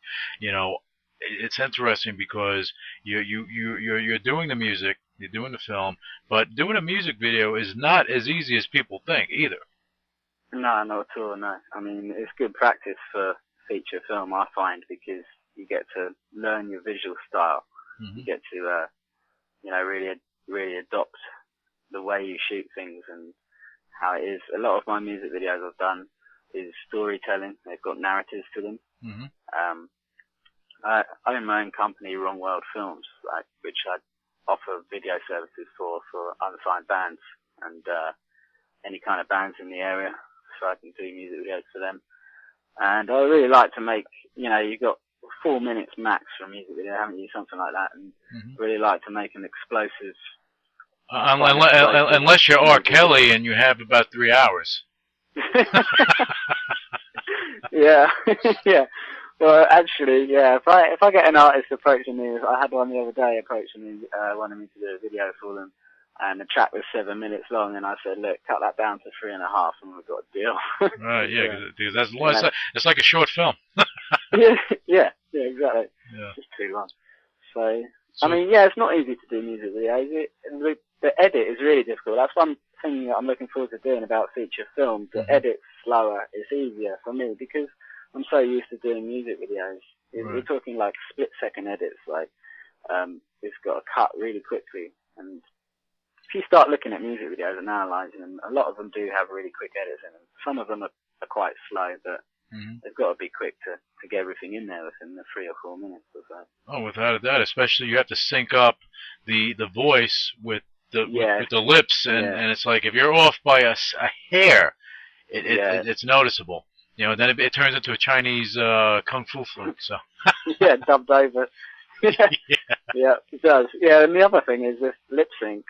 it's interesting because you're doing the music, you're doing the film, but doing a music video is not as easy as people think either. No, not at all. No, I mean it's good practice for feature film, I find, because you get to learn your visual style. You get to, really adopt the way you shoot things and how it is. A lot of my music videos I've done is storytelling. They've got narratives to them. I own my own company, Wrong World Films, which I offer video services for unsigned bands and any kind of bands in the area, so I can do music videos for them. And I really like to make, you've got 4 minutes max for a music video, haven't you? Something like that. And really like to make an explosive Unless you're R. Kelly and you have about 3 hours. Yeah, yeah. Well, actually, yeah. If I get an artist approaching me, I had one the other day approaching me, wanting me to do a video for them, and the track was 7 minutes long, and I said, look, cut that down to 3.5, and we've got a deal. Right, yeah, because that's long. It's like a short film. yeah, exactly. Yeah. It's just too long. So, I mean, yeah, it's not easy to do music videos. The edit is really difficult. That's one thing that I'm looking forward to doing about feature films. The edit's slower. It's easier for me because I'm so used to doing music videos. We're talking like split-second edits. Like, it's got to cut really quickly. And if you start looking at music videos and analysing them, a lot of them do have really quick edits in them. Some of them are quite slow, but they've got to be quick to get everything in there within the 3 or 4 minutes or so. Oh, without a doubt. Especially you have to sync up the voice with the lips, and it's like if you're off by a hair, it's noticeable. You know, then it turns into a Chinese kung fu flick. So yeah, dubbed over. Yeah, it does. Yeah, and the other thing is with lip sync.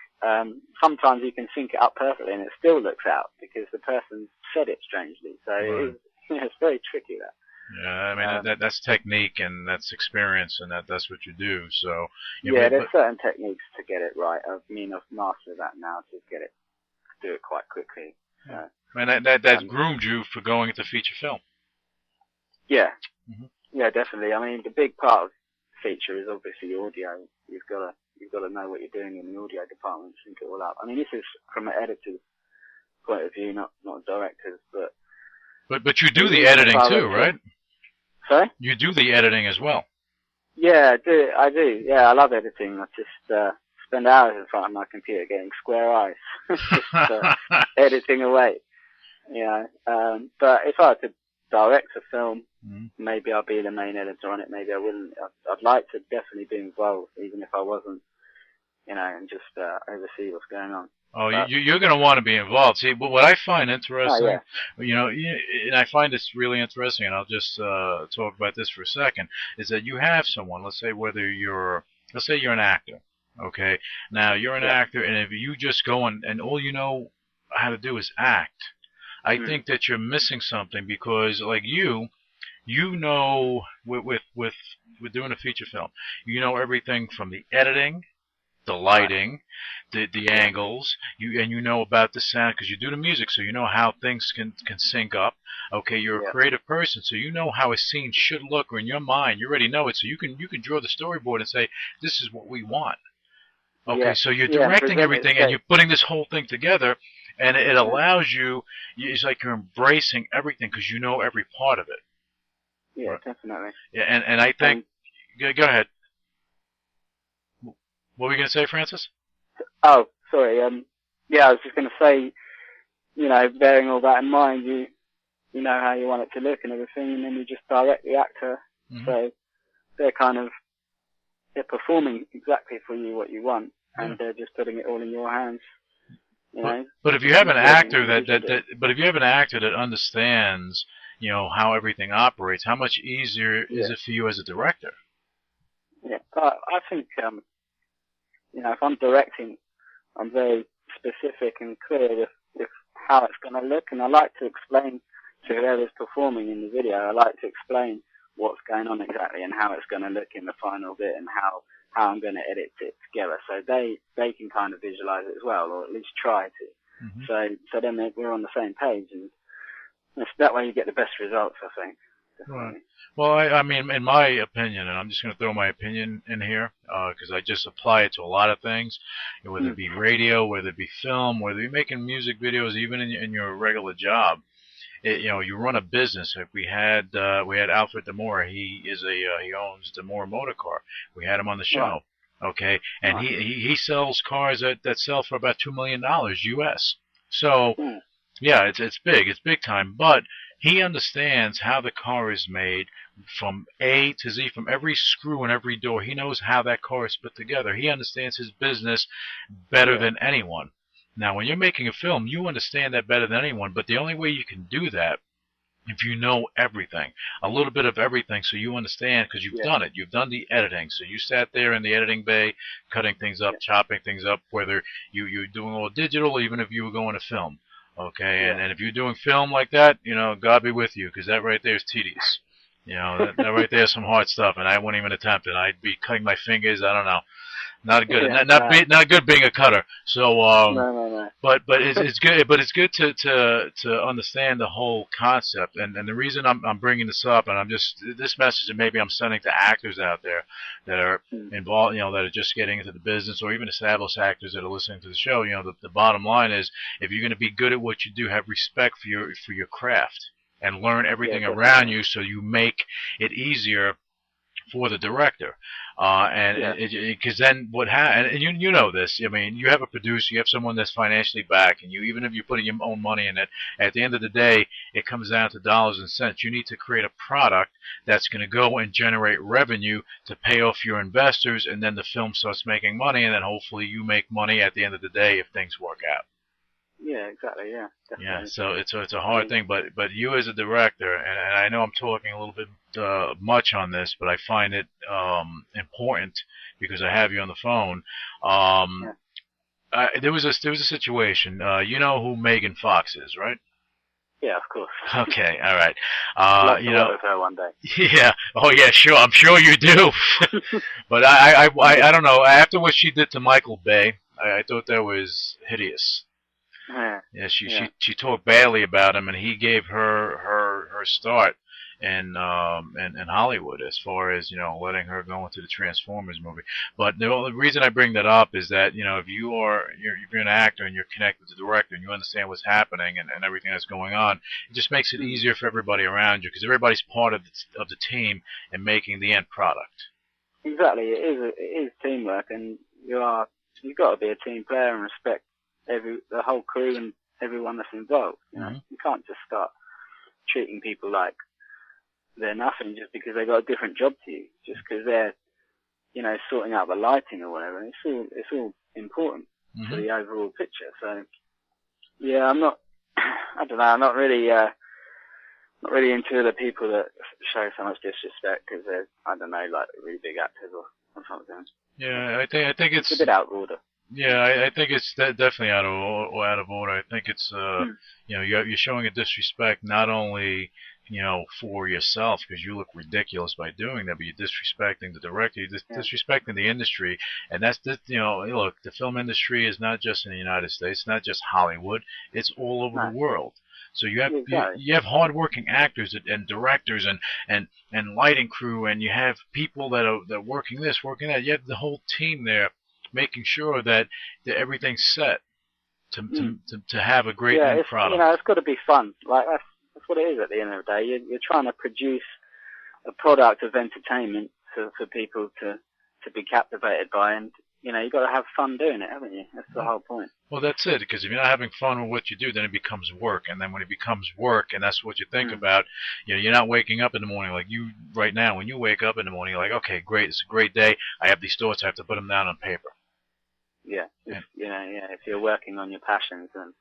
Sometimes you can sync it up perfectly, and it still looks out because the person said it strangely. So it's very tricky. That. Yeah, I mean that's technique and that's experience, and that's what you do. So there's certain techniques to get it right. I've mastered that now to do it quite quickly. Yeah. And that groomed you for going into feature film. Yeah, yeah, definitely. I mean, the big part of feature is obviously audio. You've got to know what you're doing in the audio department, sync it all up. I mean, this is from an editor's point of view, not a director's, But you do the editing too, right? Sorry? You do the editing as well. Yeah, I do. Yeah, I love editing. I just spend hours in front of my computer getting square eyes, just editing away. Yeah, but if I were to direct a film, maybe I'll be the main editor on it. Maybe I wouldn't. I'd like to definitely be involved, even if I wasn't, and just oversee what's going on. Oh, you're going to want to be involved. See, what I find interesting, and I find this really interesting, and I'll just talk about this for a second, is that you have someone, let's say you're an actor, okay? Now, you're an actor, and if you just go and all you know how to do is act, I think that you're missing something because, like you know, with doing a feature film, you know everything from the editing, the lighting, the angles, you know about the sound because you do the music, so you know how things can sync up. Okay, you're a creative person, so you know how a scene should look, or in your mind, you already know it, so you can draw the storyboard and say, this is what we want. Okay, so you're directing everything, and you're putting this whole thing together, and it allows you. It's like you're embracing everything because you know every part of it. Yeah, definitely. Yeah, and I think. Go ahead. What were you going to say, Francis? Oh, sorry. I was just going to say, bearing all that in mind, you know how you want it to look and everything, and then you just direct the actor. So they're performing exactly for you what you want, and they're just putting it all in your hands. But if you have an actor that understands, how everything operates, how much easier is it for you as a director? Yeah, I think. If I'm directing, I'm very specific and clear with how it's going to look, and I like to explain to whoever's performing in the video, I like to explain what's going on exactly and how it's going to look in the final bit and how I'm going to edit it together, so they can kind of visualize it as well, or at least try to. So then we're on the same page, and that way you get the best results, I think. Right. Well, I mean, in my opinion, and I'm just going to throw my opinion in here because I just apply it to a lot of things, whether it be radio, whether it be film, whether you're making music videos, even in your regular job. You run a business. Like we had Alfred Demore. He owns Demore Motor Car. We had him on the show. Okay, and he sells cars that sell for about $2 million US. So yeah, it's big time, but he understands how the car is made from A to Z, from every screw and every door. He knows how that car is put together. He understands his business better than anyone. Now, when you're making a film, you understand that better than anyone, but the only way you can do that if you know everything, a little bit of everything, so you understand, because you've done it. You've done the editing, so you sat there in the editing bay, cutting things up, chopping things up, whether you're doing all digital, even if you were going to film. Okay, and if you're doing film like that, God be with you, because that right there is tedious. That right there is some hard stuff, and I wouldn't even attempt it. I'd be cutting my fingers. I don't know. Not good. Not good being a cutter. So no. but it's good. But it's good to understand the whole concept. And the reason I'm bringing this up, and this message, and maybe I'm sending to actors out there that are involved, that are just getting into the business, or even established actors that are listening to the show. The bottom line is, if you're going to be good at what you do, have respect for your craft and learn everything around you, so you make it easier for the director. Because then what happens, and you know this, I mean, you have a producer, you have someone that's financially back, and even if you're putting your own money in it, at the end of the day, it comes down to dollars and cents. You need to create a product that's going to go and generate revenue to pay off your investors, and then the film starts making money, and then hopefully you make money at the end of the day if things work out. Yeah, exactly. Yeah, definitely. Yeah. So it's a hard thing, but you as a director, and I know I'm talking a little bit much on this, but I find it important because I have you on the phone. There was a situation. You know who Megan Fox is, right? Yeah, of course. Okay, all right. Love to work with her one day. Yeah. Oh, yeah. Sure. I'm sure you do. But I don't know. After what she did to Michael Bay, I thought that was hideous. Yeah, she talked badly about him, and he gave her start in Hollywood as far as letting her go into the Transformers movie. But the only reason I bring that up is that if you're an actor and you're connected with the director and you understand what's happening and everything that's going on, it just makes it easier for everybody around you, because everybody's part of the team in making the end product. Exactly, it is teamwork, and you've got to be a team player and respect the whole crew and everyone that's involved. You can't just start treating people like they're nothing just because they got a different job to you, just because they're sorting out the lighting or whatever. It's all important to the overall picture. So yeah, I'm not really into the people that show so much disrespect because they're, I don't know, like really big actors or something. Yeah, I think it's a bit out of order. Yeah, I think it's definitely out of order. I think it's you're showing a disrespect not only for yourself, because you look ridiculous by doing that, but you're disrespecting the director, you're disrespecting the industry, and look, the film industry is not just in the United States, not just Hollywood, it's all over the world. So you have hardworking actors and directors and lighting crew, and you have people that are working this, working that. You have the whole team there, making sure that everything's set to have a great end product. It's got to be fun. Like that's what it is at the end of the day. You're trying to produce a product of entertainment for people to be captivated by, and you've got to have fun doing it, haven't you? That's the whole point. Well, that's it, because if you're not having fun with what you do, then it becomes work, and then when it becomes work, and that's what you think about, you're not waking up in the morning like you right now. When you wake up in the morning, you're like, okay, great, it's a great day. I have these thoughts, I have to put them down on paper. Yeah, if you're working on your passions, then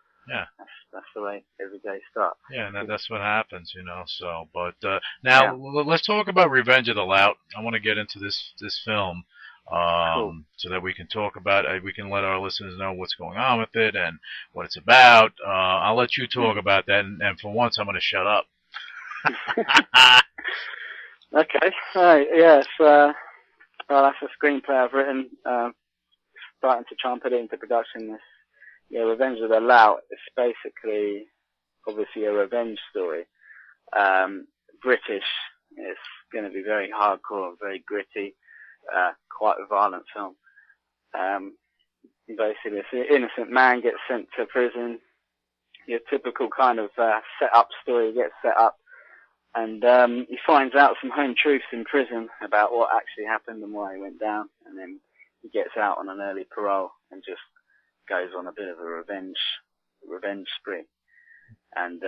that's the way every day starts. Yeah, and that's what happens, So, but now let's talk about Revenge of the Lout. I want to get into this film, so that we can talk about it. We can let our listeners know what's going on with it and what it's about. I'll let you talk about that, and for once, I'm going to shut up. Okay. Right. Yes. Well, that's a screenplay I've written. Starting to try and put it into production. Revenge of the Lout is basically, obviously, a revenge story. British. It's going to be very hardcore, very gritty, quite a violent film. Basically, an innocent man gets sent to prison. Your typical kind of set-up story gets set up, and he finds out some home truths in prison about what actually happened and why he went down, and then he gets out on an early parole and just goes on a bit of a revenge spree. And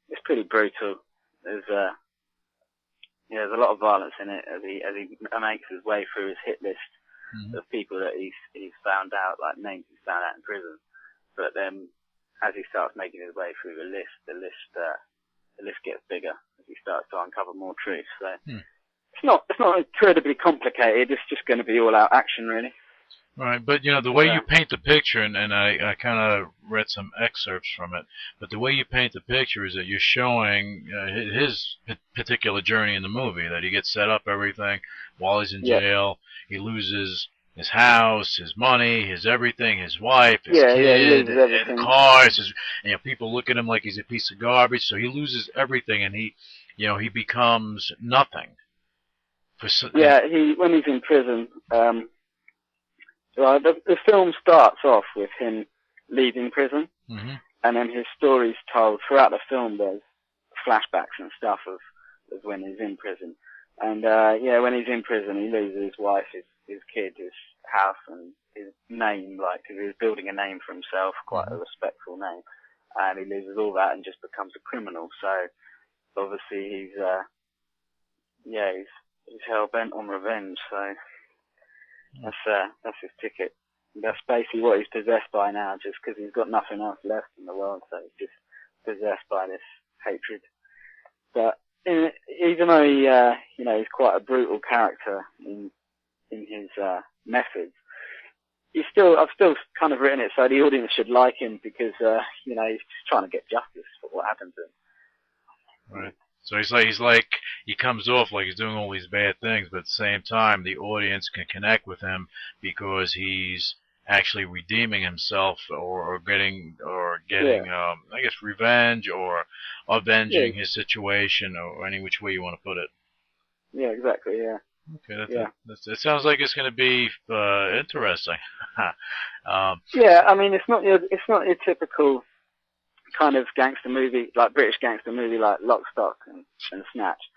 it's pretty brutal. There's a lot of violence in it as he makes his way through his hit list of people that he's found out, like names he's found out in prison. But then as he starts making his way through the list the list gets bigger as he starts to uncover more truth. So it's not incredibly complicated. It's just going to be all out action, really. Right, but the way you paint the picture, and I kind of read some excerpts from it, but the way you paint the picture is that you're showing his particular journey in the movie, that he gets set up everything while he's in jail. He loses his house, his money, his everything, his wife, his kid, and cars. People look at him like he's a piece of garbage, so he loses everything, and he becomes nothing. When he's in prison. The film starts off with him leaving prison, and then his story's told throughout the film. There's flashbacks and stuff of when he's in prison, and when he's in prison, he loses his wife, his kid, his house, and his name. Like, he was building a name for himself, quite a respectful name, and he loses all that and just becomes a criminal. So obviously he's hell bent on revenge. So. That's his ticket. That's basically what he's possessed by now, just because he's got nothing else left in the world, so he's just possessed by this hatred. But even though he's quite a brutal character in his methods, I've still kind of written it so the audience should like him, because he's just trying to get justice for what happened to him. Right. So he comes off like he's doing all these bad things, but at the same time, the audience can connect with him because he's actually redeeming himself or getting I guess, revenge or avenging his situation, or any which way you want to put it. Yeah, exactly. Yeah. Okay. It sounds like it's going to be interesting. I mean, it's not your typical kind of gangster movie, like British gangster movie, like Lock, Stock and Snatch.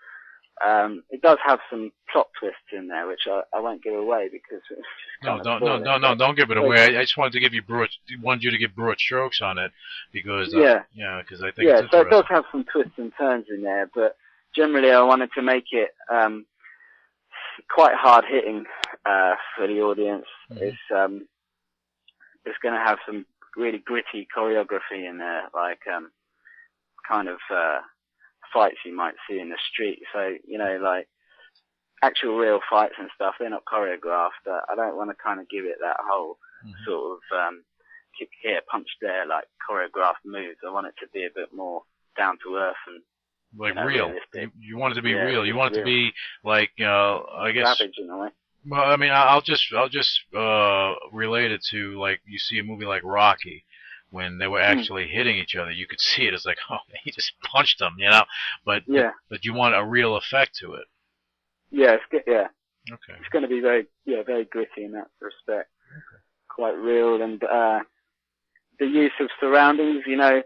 It does have some plot twists in there, which I won't give away because it's don't give it away. I just wanted to give you to give broad strokes on it because because I think it's interesting. So it does have some twists and turns in there, but generally I wanted to make it quite hard hitting for the audience. It's going to have some really gritty choreography in there, like kind of fights you might see in the street. So, like actual real fights and stuff, they're not choreographed. I don't want to kind of give it that whole sort of kick here, punch there, like choreographed moves. I want it to be a bit more down to earth and like real. Realistic. You want it to be real. You want it to be like I guess savage in a way. Well, I mean, I'll just relate it to, like, you see a movie like Rocky, when they were actually hitting each other. You could see it. It's like, oh, he just punched them, But you want a real effect to it. Yeah, it's good. Yeah. Okay. It's going to be very gritty in that respect. Okay. Quite real, and the use of surroundings. If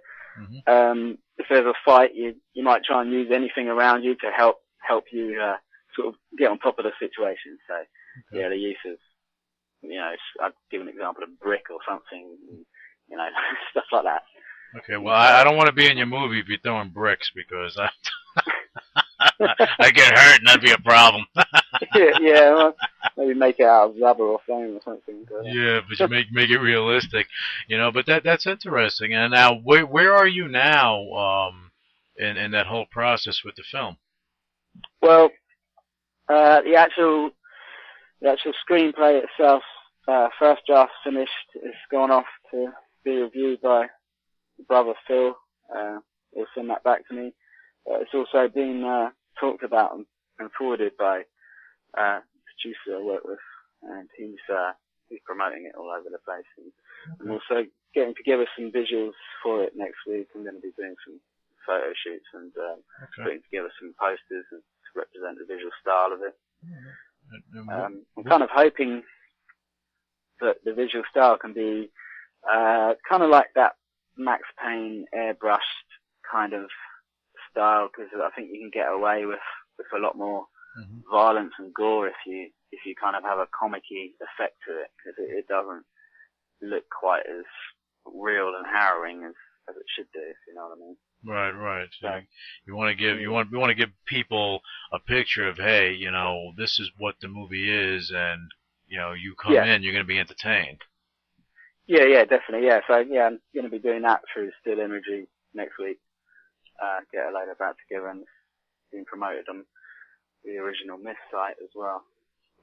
there's a fight, you might try and use anything around you to help you sort of get on top of the situation. So. Okay. The use of, I'd give an example of brick or something, stuff like that. Okay, well, I don't want to be in your movie if you're throwing bricks, because I get hurt and that'd be a problem. Well, maybe make it out of rubber or foam or something. Yeah, but you make it realistic, but that's interesting. And now, where are you now in that whole process with the film? Well, the actual screenplay itself, first draft finished. It's gone off to be reviewed by brother Phil. He'll send that back to me. It's also been talked about and forwarded by the producer I work with, and he's promoting it all over the place. And I'm also getting together some visuals for it next week. I'm going to be doing some photo shoots and putting together some posters to represent the visual style of it. I'm kind of hoping that the visual style can be kind of like that Max Payne airbrushed kind of style, because I think you can get away with a lot more violence and gore if you kind of have a comic-y effect to it, because it doesn't look quite as real and harrowing as it should do, if you know what I mean. Right. So you want to give people a picture of, hey, this is what the movie is, and you come in, you're going to be entertained. Yeah, definitely. Yeah, so I'm going to be doing that through still imagery next week. get a load of that together, and it's been promoted on the original Myth site as well.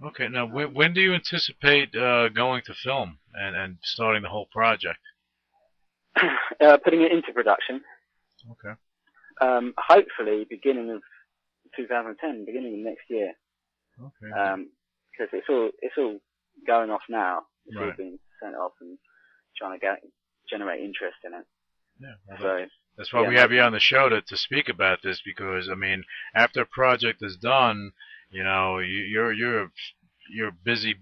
Okay, now when do you anticipate going to film and starting the whole project? Putting it into production. Okay. Hopefully beginning of 2010, beginning of next year. Okay. Because it's all going off now. It's all Right. being sent off and trying to generate interest in it. Yeah. Well, So that's why we have you on the show to speak about this, because I mean, after a project is done, you know, you're busy,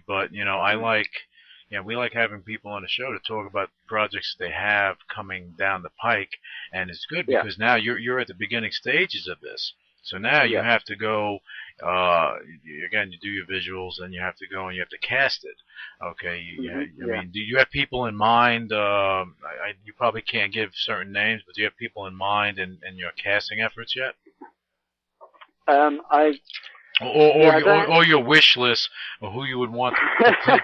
but you know, we like having people on the show to talk about projects they have coming down the pike, and it's good because now you're at the beginning stages of this. So now you have to go, again, you do your visuals, and you have to go and you have to cast it. Okay, I mean, do you have people in mind? You probably can't give certain names, but do you have people in mind in your casting efforts yet? Or your wish list, or who you would want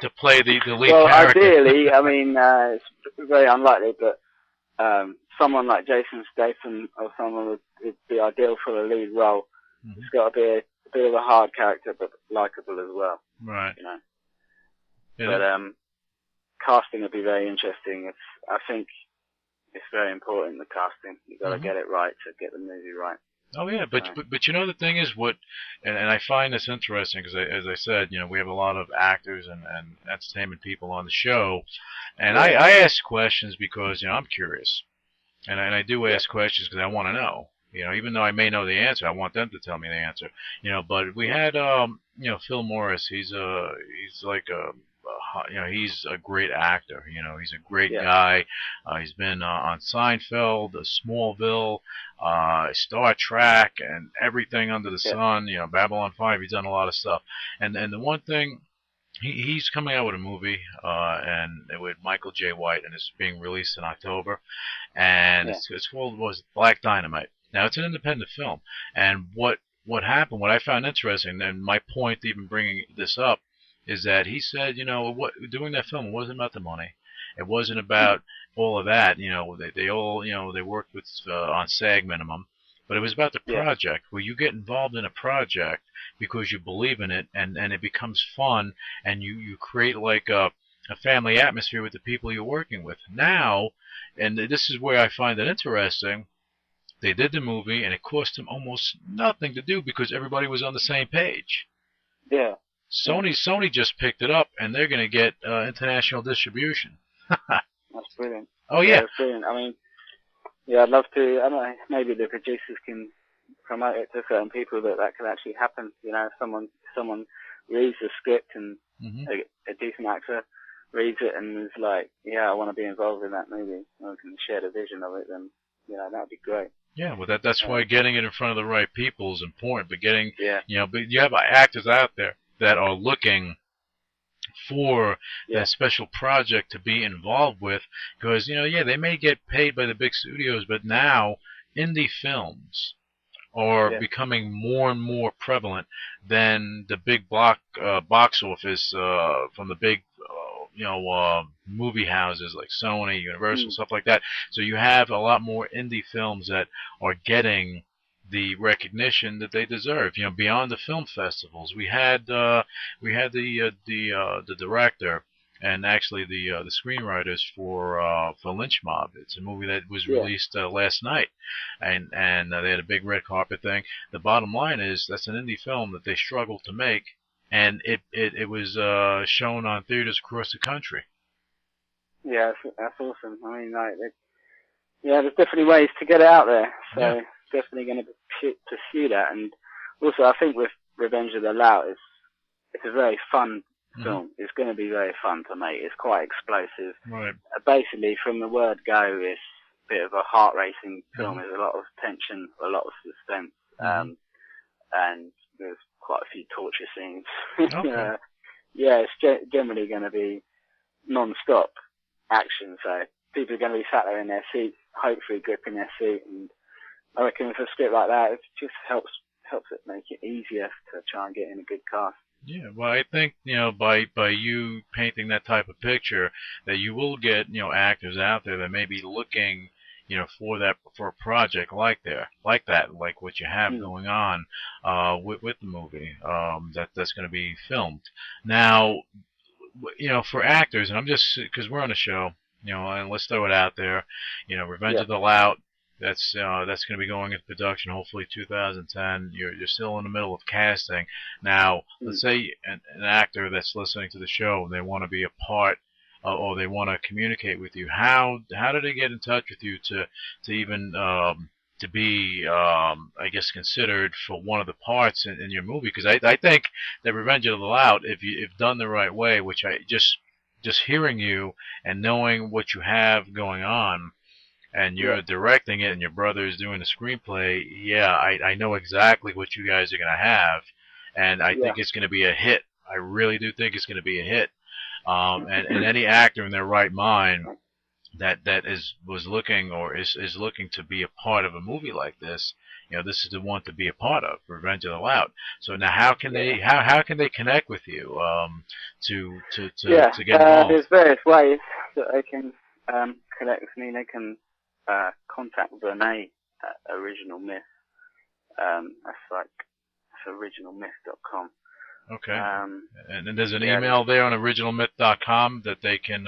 to play the lead well, character. ideally, I mean, it's very unlikely, but someone like Jason Statham or someone would be ideal for a lead role. Mm-hmm. It's got to be a bit of a hard character, but likable as well. Right. You know. Yeah. But casting would be very interesting. I think it's very important, the casting. You've got to get it right to get the movie right. Oh yeah, but you know, the thing is, and I find this interesting because as I said, you know, we have a lot of actors and entertainment people on the show, and I ask questions because, you know, I'm curious, and I do ask questions because I want to know. You know, even though I may know the answer, I want them to tell me the answer. You know, but we had you know, Phil Morris. He's like you know, he's a great actor. You know, he's a great guy. He's been on Seinfeld, Smallville, Star Trek, and everything under the sun. You know, Babylon 5. He's done a lot of stuff. And the one thing, he's coming out with a movie, and with Michael J. White, and it's being released in October. And it's called Black Dynamite. Now, it's an independent film. And what happened, what I found interesting, and my point to even bringing this up, is that he said, you know, doing that film, it wasn't about the money. It wasn't about all of that. You know, they all, you know, they worked with on SAG minimum, but it was about the project, where you get involved in a project because you believe in it, and it becomes fun, and you create like a family atmosphere with the people you're working with. Now, and this is where I find it interesting, they did the movie, and it cost them almost nothing to do because everybody was on the same page. Yeah. Sony just picked it up, and they're going to get international distribution. That's brilliant. Oh yeah, that's brilliant. I mean, yeah, I'd love to. I don't know. Maybe the producers can promote it to certain people that could actually happen. You know, if someone reads the script and a decent actor reads it and is like, yeah, I want to be involved in that movie, and we can share the vision of it, then you know, that would be great. Yeah, well, that's why getting it in front of the right people is important. But getting, you know, but you have actors out there that are looking for that special project to be involved with, because, you know, they may get paid by the big studios, but now indie films are becoming more and more prevalent than the big box office from the big movie houses like Sony, Universal, stuff like that. So you have a lot more indie films that are getting the recognition that they deserve. You know, beyond the film festivals, we had the director and actually the screenwriters for Lynch Mob. It's a movie that was released last night, and they had a big red carpet thing. The bottom line is that's an indie film that they struggled to make, and it was shown on theaters across the country. Yeah, that's awesome. I mean, like, there's definitely ways to get it out there. So definitely going to pursue that. And also, I think with Revenge of the Lout, it's a very fun film. It's going to be very fun to make. It's quite explosive. Right. Basically, from the word go, it's a bit of a heart-racing film. There's a lot of tension, a lot of suspense, and there's quite a few torture scenes. Okay. It's generally going to be non-stop action. So people are going to be sat there in their seats, hopefully gripping their seat. And I reckon with a script like that, it just helps it make it easier to try and get in a good cast. Yeah, well, I think, by you painting that type of picture, that you will get, actors out there that may be looking, for a project like that, like what you have going on with the movie that's going to be filmed. Now, for actors, and I'm just because we're on a show, and let's throw it out there, Revenge of the Lout. That's going to be going into production hopefully 2010. You're still in the middle of casting. Now, let's say an actor that's listening to the show, and they want to be a part, or they want to communicate with you. How do they get in touch with you to even to be, I guess, considered for one of the parts in your movie? Because I think that Revenge of the Loud, if done the right way, which I just hearing you and knowing what you have going on, and you're directing it, and your brother is doing the screenplay, I know exactly what you guys are going to have, and I think it's going to be a hit. I really do think it's going to be a hit. And any actor in their right mind that was looking or is looking to be a part of a movie like this, this is the one to be a part of, Revenge of the Loud. So now, how can they connect with you to get involved? There's various ways that they can connect with me. They can contact Renee at Original Myth. That's originalmyth.com. Okay. And there's an email there on originalmyth.com that they can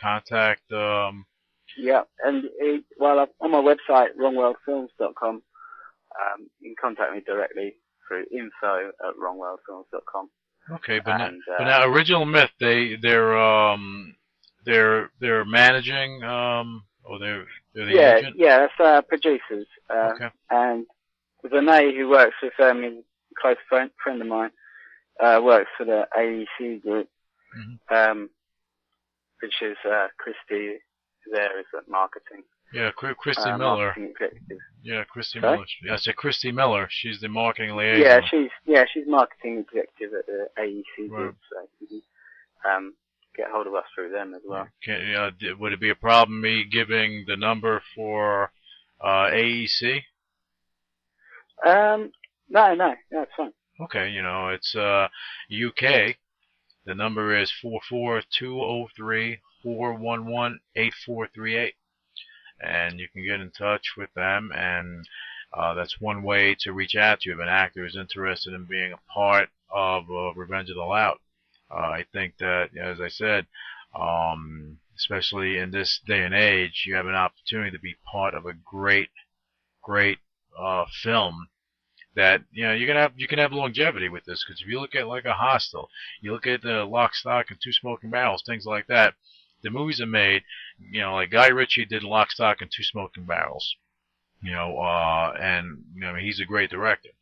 contact. Yeah, and on my website, wrongworldfilms.com, you can contact me directly through info@wrongworldfilms.com. Okay, but now Original Myth, they're managing, or they're the agent? Yeah, that's producers. Okay. And Renee, who works with them, is a close friend of mine, works for the AEC group, which is Christy there is at marketing. Yeah, Christy Miller. Marketing executive. Yeah, Christy Miller. Yeah, I said Christy Miller. She's the marketing liaison. She's marketing executive at the AEC group, so you can get hold of us through them as well. Would it be a problem me giving the number for AEC? No, it's fine. Okay, it's UK. The number is 44203-411-8438. And you can get in touch with them, and that's one way to reach out to you if an actor is interested in being a part of Revenge of the Loud. I think that, as I said, especially in this day and age, you have an opportunity to be part of a great film that you can have longevity with this. Because if you look at like a Hostel, you look at the Lock, Stock, and Two Smoking Barrels, things like that. The movies are made, like Guy Ritchie did Lock, Stock, and Two Smoking Barrels, and he's a great director,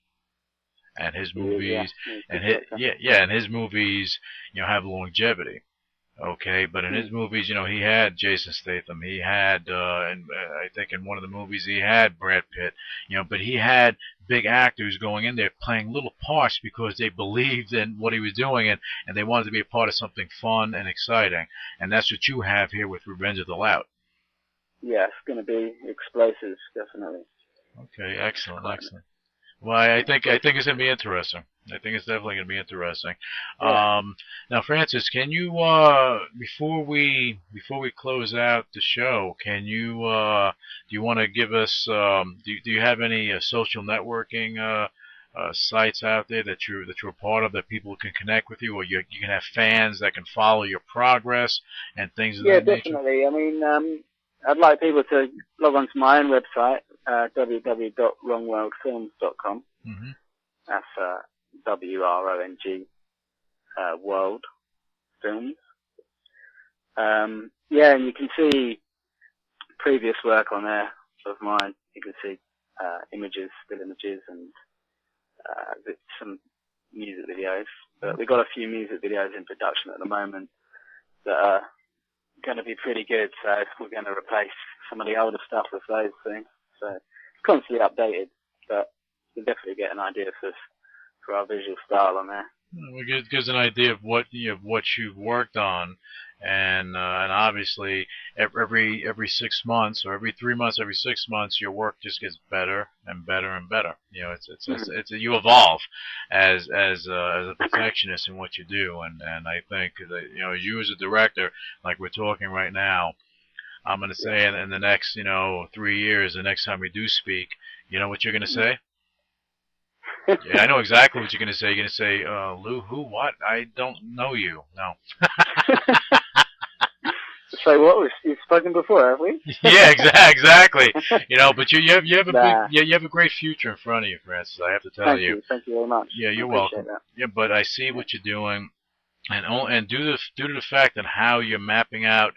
and his movies, and his movies, have longevity. Okay, but in his movies, he had Jason Statham, he had, and I think in one of the movies he had Brad Pitt, but he had big actors going in there playing little parts because they believed in what he was doing, and they wanted to be a part of something fun and exciting, and that's what you have here with Revenge of the Loud. Yeah, it's going to be explosives, definitely. Okay, excellent. Well, I think it's going to be interesting. I think it's definitely going to be interesting. Yeah. Now, Francis, can you before we close out the show, can you do you want to give us do you have any social networking sites out there that you're a part of that people can connect with you, or you can have fans that can follow your progress and things of that nature? Yeah, definitely. I mean, I'd like people to log on to my own website, www.wrongworldfilms.com. Mm-hmm. That's WRONG World Films. And you can see previous work on there of mine. You can see images, still images, and some music videos. But we've got a few music videos in production at the moment that are going to be pretty good, so we're going to replace some of the older stuff with those things. So it's constantly updated, but you'll definitely get an idea for our visual style on there. Well, it gives an idea of what you've worked on, and obviously every 6 months, or every 3 months, every 6 months, your work just gets better and better and better. It's you evolve as a perfectionist in what you do, and I think that you as a director, like we're talking right now, I'm going to say in the next, 3 years, the next time we do speak, you know what you're going to say? Yeah, I know exactly what you're going to say. You're going to say, Lou, who, what? I don't know you. No. So what? We've spoken before, have we? Yeah, exactly. But you have a you have a great future in front of you, Francis. I have to tell you. Thank you very much. Yeah, you're welcome. That. Yeah, but I see what you're doing, and due to the fact that how you're mapping out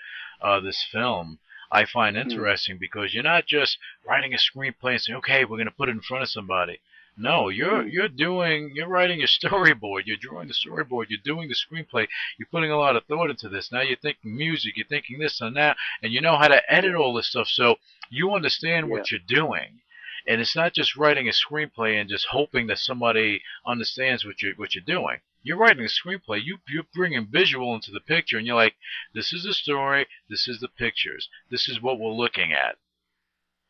this film, I find interesting because you're not just writing a screenplay and saying, okay, we're going to put it in front of somebody. No, you're writing your storyboard, you're drawing the storyboard, you're doing the screenplay, you're putting a lot of thought into this. Now you're thinking music, you're thinking this and that, and you know how to edit all this stuff, so you understand what you're doing. And it's not just writing a screenplay and just hoping that somebody understands what you're doing. You're writing a screenplay. You're bringing visual into the picture, and you're like, this is the story, this is the pictures, this is what we're looking at.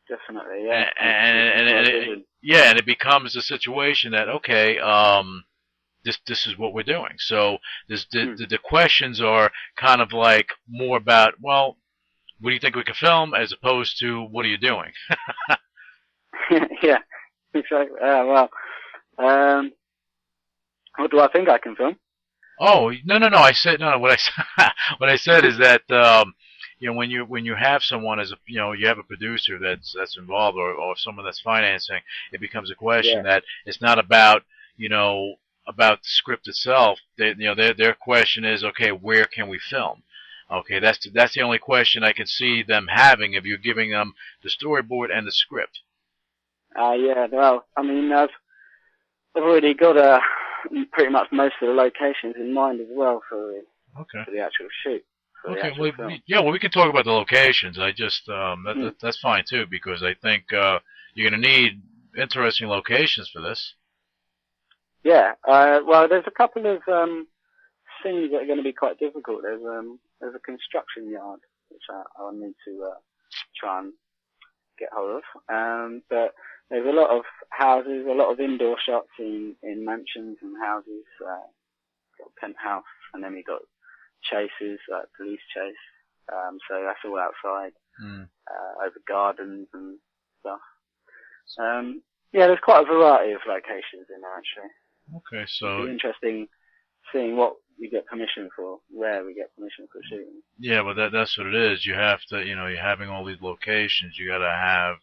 Definitely, yeah. And it becomes a situation that, okay, this is what we're doing. So the questions are kind of like more about, well, what do you think we can film, as opposed to what are you doing? Yeah, exactly. What do I think I can film? Oh, no. I said no. What I said is that when you have someone as you have a producer that's involved or someone that's financing, it becomes a question that it's not about about the script itself. Their question is, okay, where can we film? Okay, that's the only question I can see them having if you're giving them the storyboard and the script. Yeah. Well, I mean, I've already got pretty much most of the locations in mind as well for the actual shoot. Okay, well, we can talk about the locations. I just that's fine too, because I think you're going to need interesting locations for this. Yeah. Well, there's a couple of scenes that are going to be quite difficult. There's a construction yard which I'll need to try and get hold of. But there's a lot of houses, a lot of indoor shots in mansions and houses. Got a penthouse, and then we got chases, like police chase. So that's all outside, over gardens and stuff. Yeah, there's quite a variety of locations in there actually. Okay, so it'll be interesting seeing what we get permission for, where we get permission for shooting. Yeah, but that's what it is. You have to, you're having all these locations. You got to have,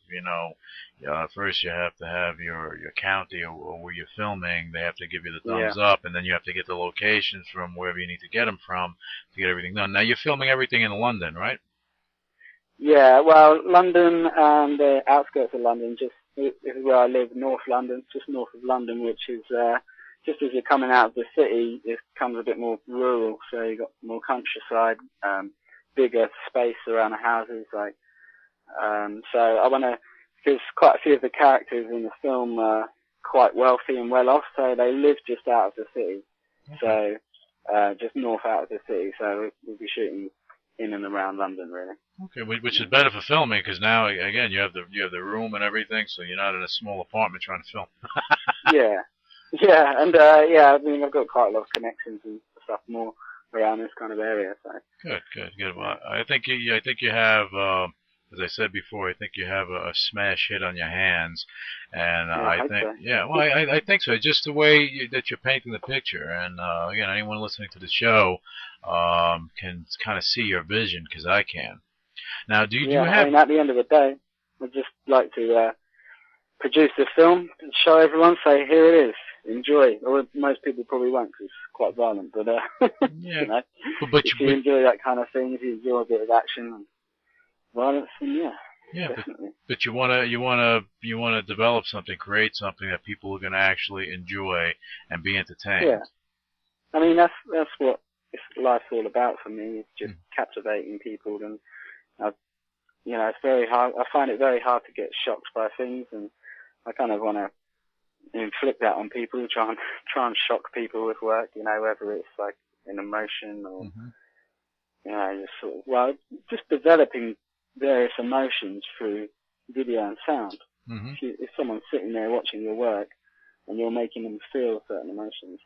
first you have to have your county or where you're filming. They have to give you the thumbs up, and then you have to get the locations from wherever you need to get them from to get everything done. Now you're filming everything in London, right? Yeah, well, London and the outskirts of London. This is where I live, North London, just north of London, which is just as you're coming out of the city, it becomes a bit more rural, so you've got more countryside, bigger space around the houses, so I want to, because quite a few of the characters in the film are quite wealthy and well off, so they live just out of the city, so just north out of the city, so we'll be shooting in and around London, really. Okay, which is better for filming, because now, again, you have the room and everything, so you're not in a small apartment trying to film. Yeah, and I mean, I've got quite a lot of connections and stuff more around this kind of area. So good. Well, I think you have, as I said before, I think you have a smash hit on your hands, and I think, so. I think so. Just the way that you're painting the picture, and again, anyone listening to the show can kind of see your vision, because I can. Now, do you have? I mean, at the end of the day, I'd just like to produce the film and show everyone, say, here it is, enjoy. Or most people probably won't, because it's quite violent, but if you enjoy that kind of thing, if you enjoy a bit of action and violence, then definitely. But you wanna develop something, create something that people are gonna actually enjoy and be entertained. Yeah, I mean that's what life's all about for me. It's just captivating people, and it's very hard. I find it very hard to get shocked by things, and I kind of want to inflict that on people, try and shock people with work, whether it's like an emotion or, just developing various emotions through video and sound. If someone's sitting there watching your work and you're making them feel certain emotions,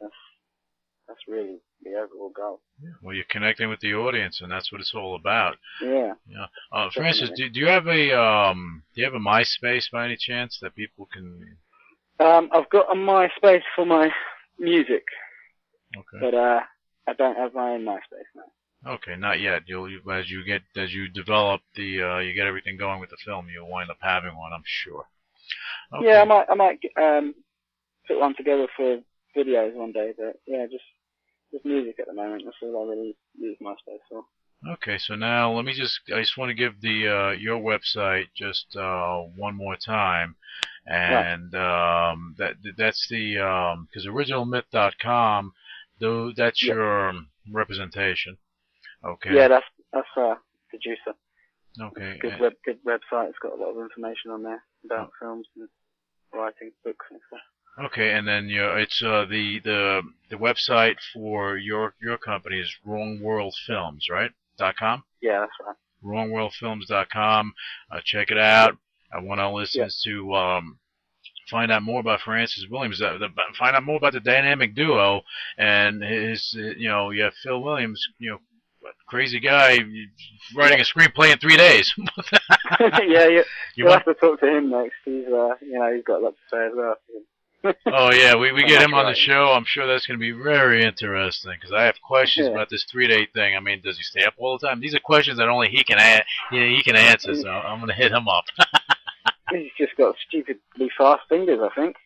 That's really the overall goal. Yeah. Well, you're connecting with the audience, and that's what it's all about. Yeah. Francis, do you have a MySpace by any chance that people can? I've got a MySpace for my music, Okay. but I don't have my own MySpace now. Okay, not yet. As you develop you get everything going with the film, you'll wind up having one, I'm sure. Okay. Yeah, I might put one together for videos one day, but yeah, just music at the moment. That's all I really use MySpace for. Okay, so now I just want to give the your website just one more time, and that's the because originalmyth.com, though that's your representation. Okay. Yeah, that's producer. Okay. Good website. It's got a lot of information on there about films and writing books and stuff. Okay, and then it's the website for your company is wrongworldfilms, right? .com? Yeah, that's right. wrongworldfilms.com. Check it out. I want our listeners to find out more about Francis Williams, find out more about the dynamic duo, and his, you have Phil Williams, crazy guy, writing a screenplay in 3 days. Yeah, you'll have to talk to him next. He's, he's got a lot to say as well. Oh yeah, we get him on the show. I'm sure that's going to be very interesting because I have questions about this 3-day thing. I mean, does he stay up all the time? These are questions that only he can answer. So I'm going to hit him up. He's just got stupidly fast fingers, I think.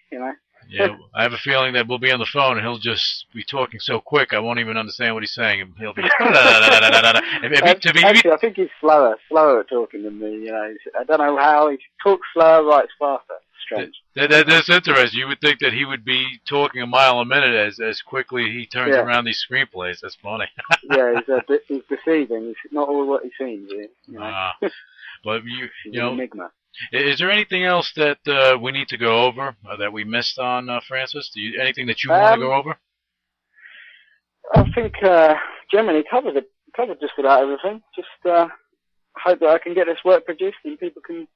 Yeah, I have a feeling that we'll be on the phone and he'll just be talking so quick I won't even understand what he's saying. He'll be. Actually, I think he's slower at talking than me. I don't know how he talks slower, writes faster. Strange. That's interesting. You would think that he would be talking a mile a minute as quickly he turns around these screenplays. That's funny. Yeah, he's deceiving. He's not all what he seems. But he's an enigma. Is there anything else that we need to go over that we missed on, Francis? Anything that you want to go over? I think generally covered just about everything. Just hope that I can get this work produced and people can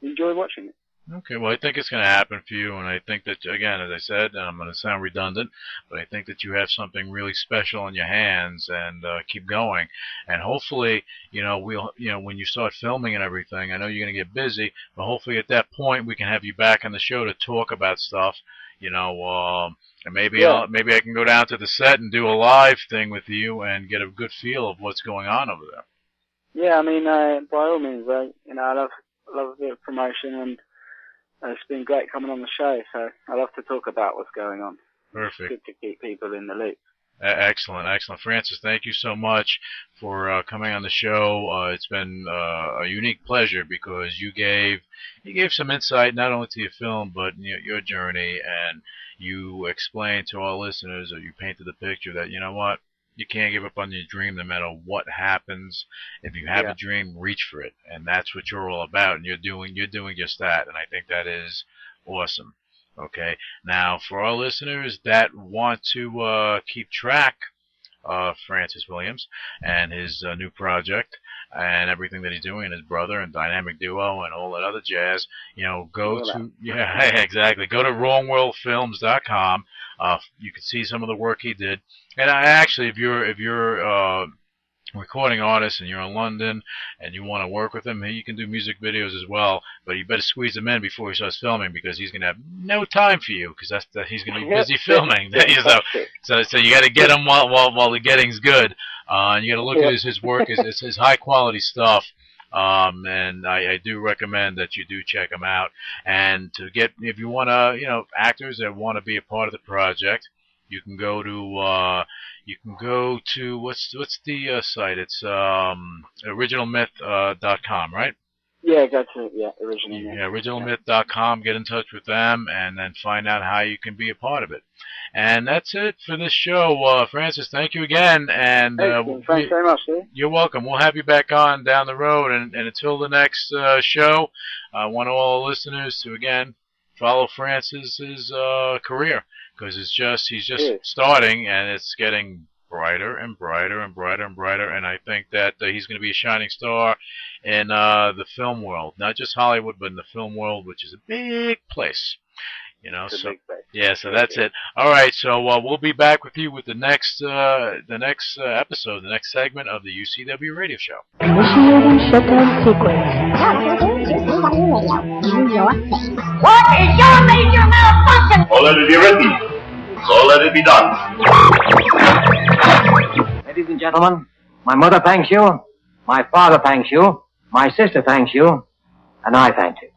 enjoy watching it. Okay, well, I think it's going to happen for you, and I think that, again, as I said, and I'm going to sound redundant, but I think that you have something really special in your hands, and keep going. And hopefully, when you start filming and everything, I know you're going to get busy, but hopefully at that point we can have you back on the show to talk about stuff, and maybe I can go down to the set and do a live thing with you and get a good feel of what's going on over there. Yeah, I mean, by all means, I love a bit of promotion, and it's been great coming on the show, so I love to talk about what's going on. Perfect. It's good to keep people in the loop. Excellent. Francis, thank you so much for coming on the show. It's been a unique pleasure because you gave some insight not only to your film but your journey, and you explained to our listeners, or you painted the picture that, you know what, you can't give up on your dream no matter what happens. If you have a dream, reach for it, and that's what you're all about. And you're doing just that, and I think that is awesome. Okay, now for our listeners that want to keep track of Francis Williams and his new project and everything that he's doing, and his brother and dynamic duo and all that other jazz, go to wrongworldfilms.com. You can see some of the work he did. And actually, if you're recording artist and you're in London and you want to work with him, you can do music videos as well, but you better squeeze him in before he starts filming because he's going to have no time for you because he's going to be busy filming. So you got to get him while the getting's good. And you got to look at his work. It's his high quality stuff. And I do recommend that you do check him out. And if you want to, actors that want to be a part of the project, you can go to what's the site? It's originalmyth.com, right? Yeah, go to originalmyth. Yeah, originalmyth.com. Get in touch with them and then find out how you can be a part of it. And that's it for this show. Francis, thank you again. And thanks very much, Steve. You're welcome. We'll have you back on down the road. And until the next show, I want all our listeners to again follow Francis's career. Because he's just starting, and it's getting brighter and brighter and brighter and brighter. And I think that he's going to be a shining star in the film world, not just Hollywood, but in the film world, which is a big place. You know, It's a so big place. yeah, so that's it. All right, so we'll be back with you with the next episode, the next segment of the UCW radio show. Initiating shutdown sequence. What is your major malfunction? So let it be written. So let it be done. Ladies and gentlemen, my mother thanks you, my father thanks you, my sister thanks you, and I thank you.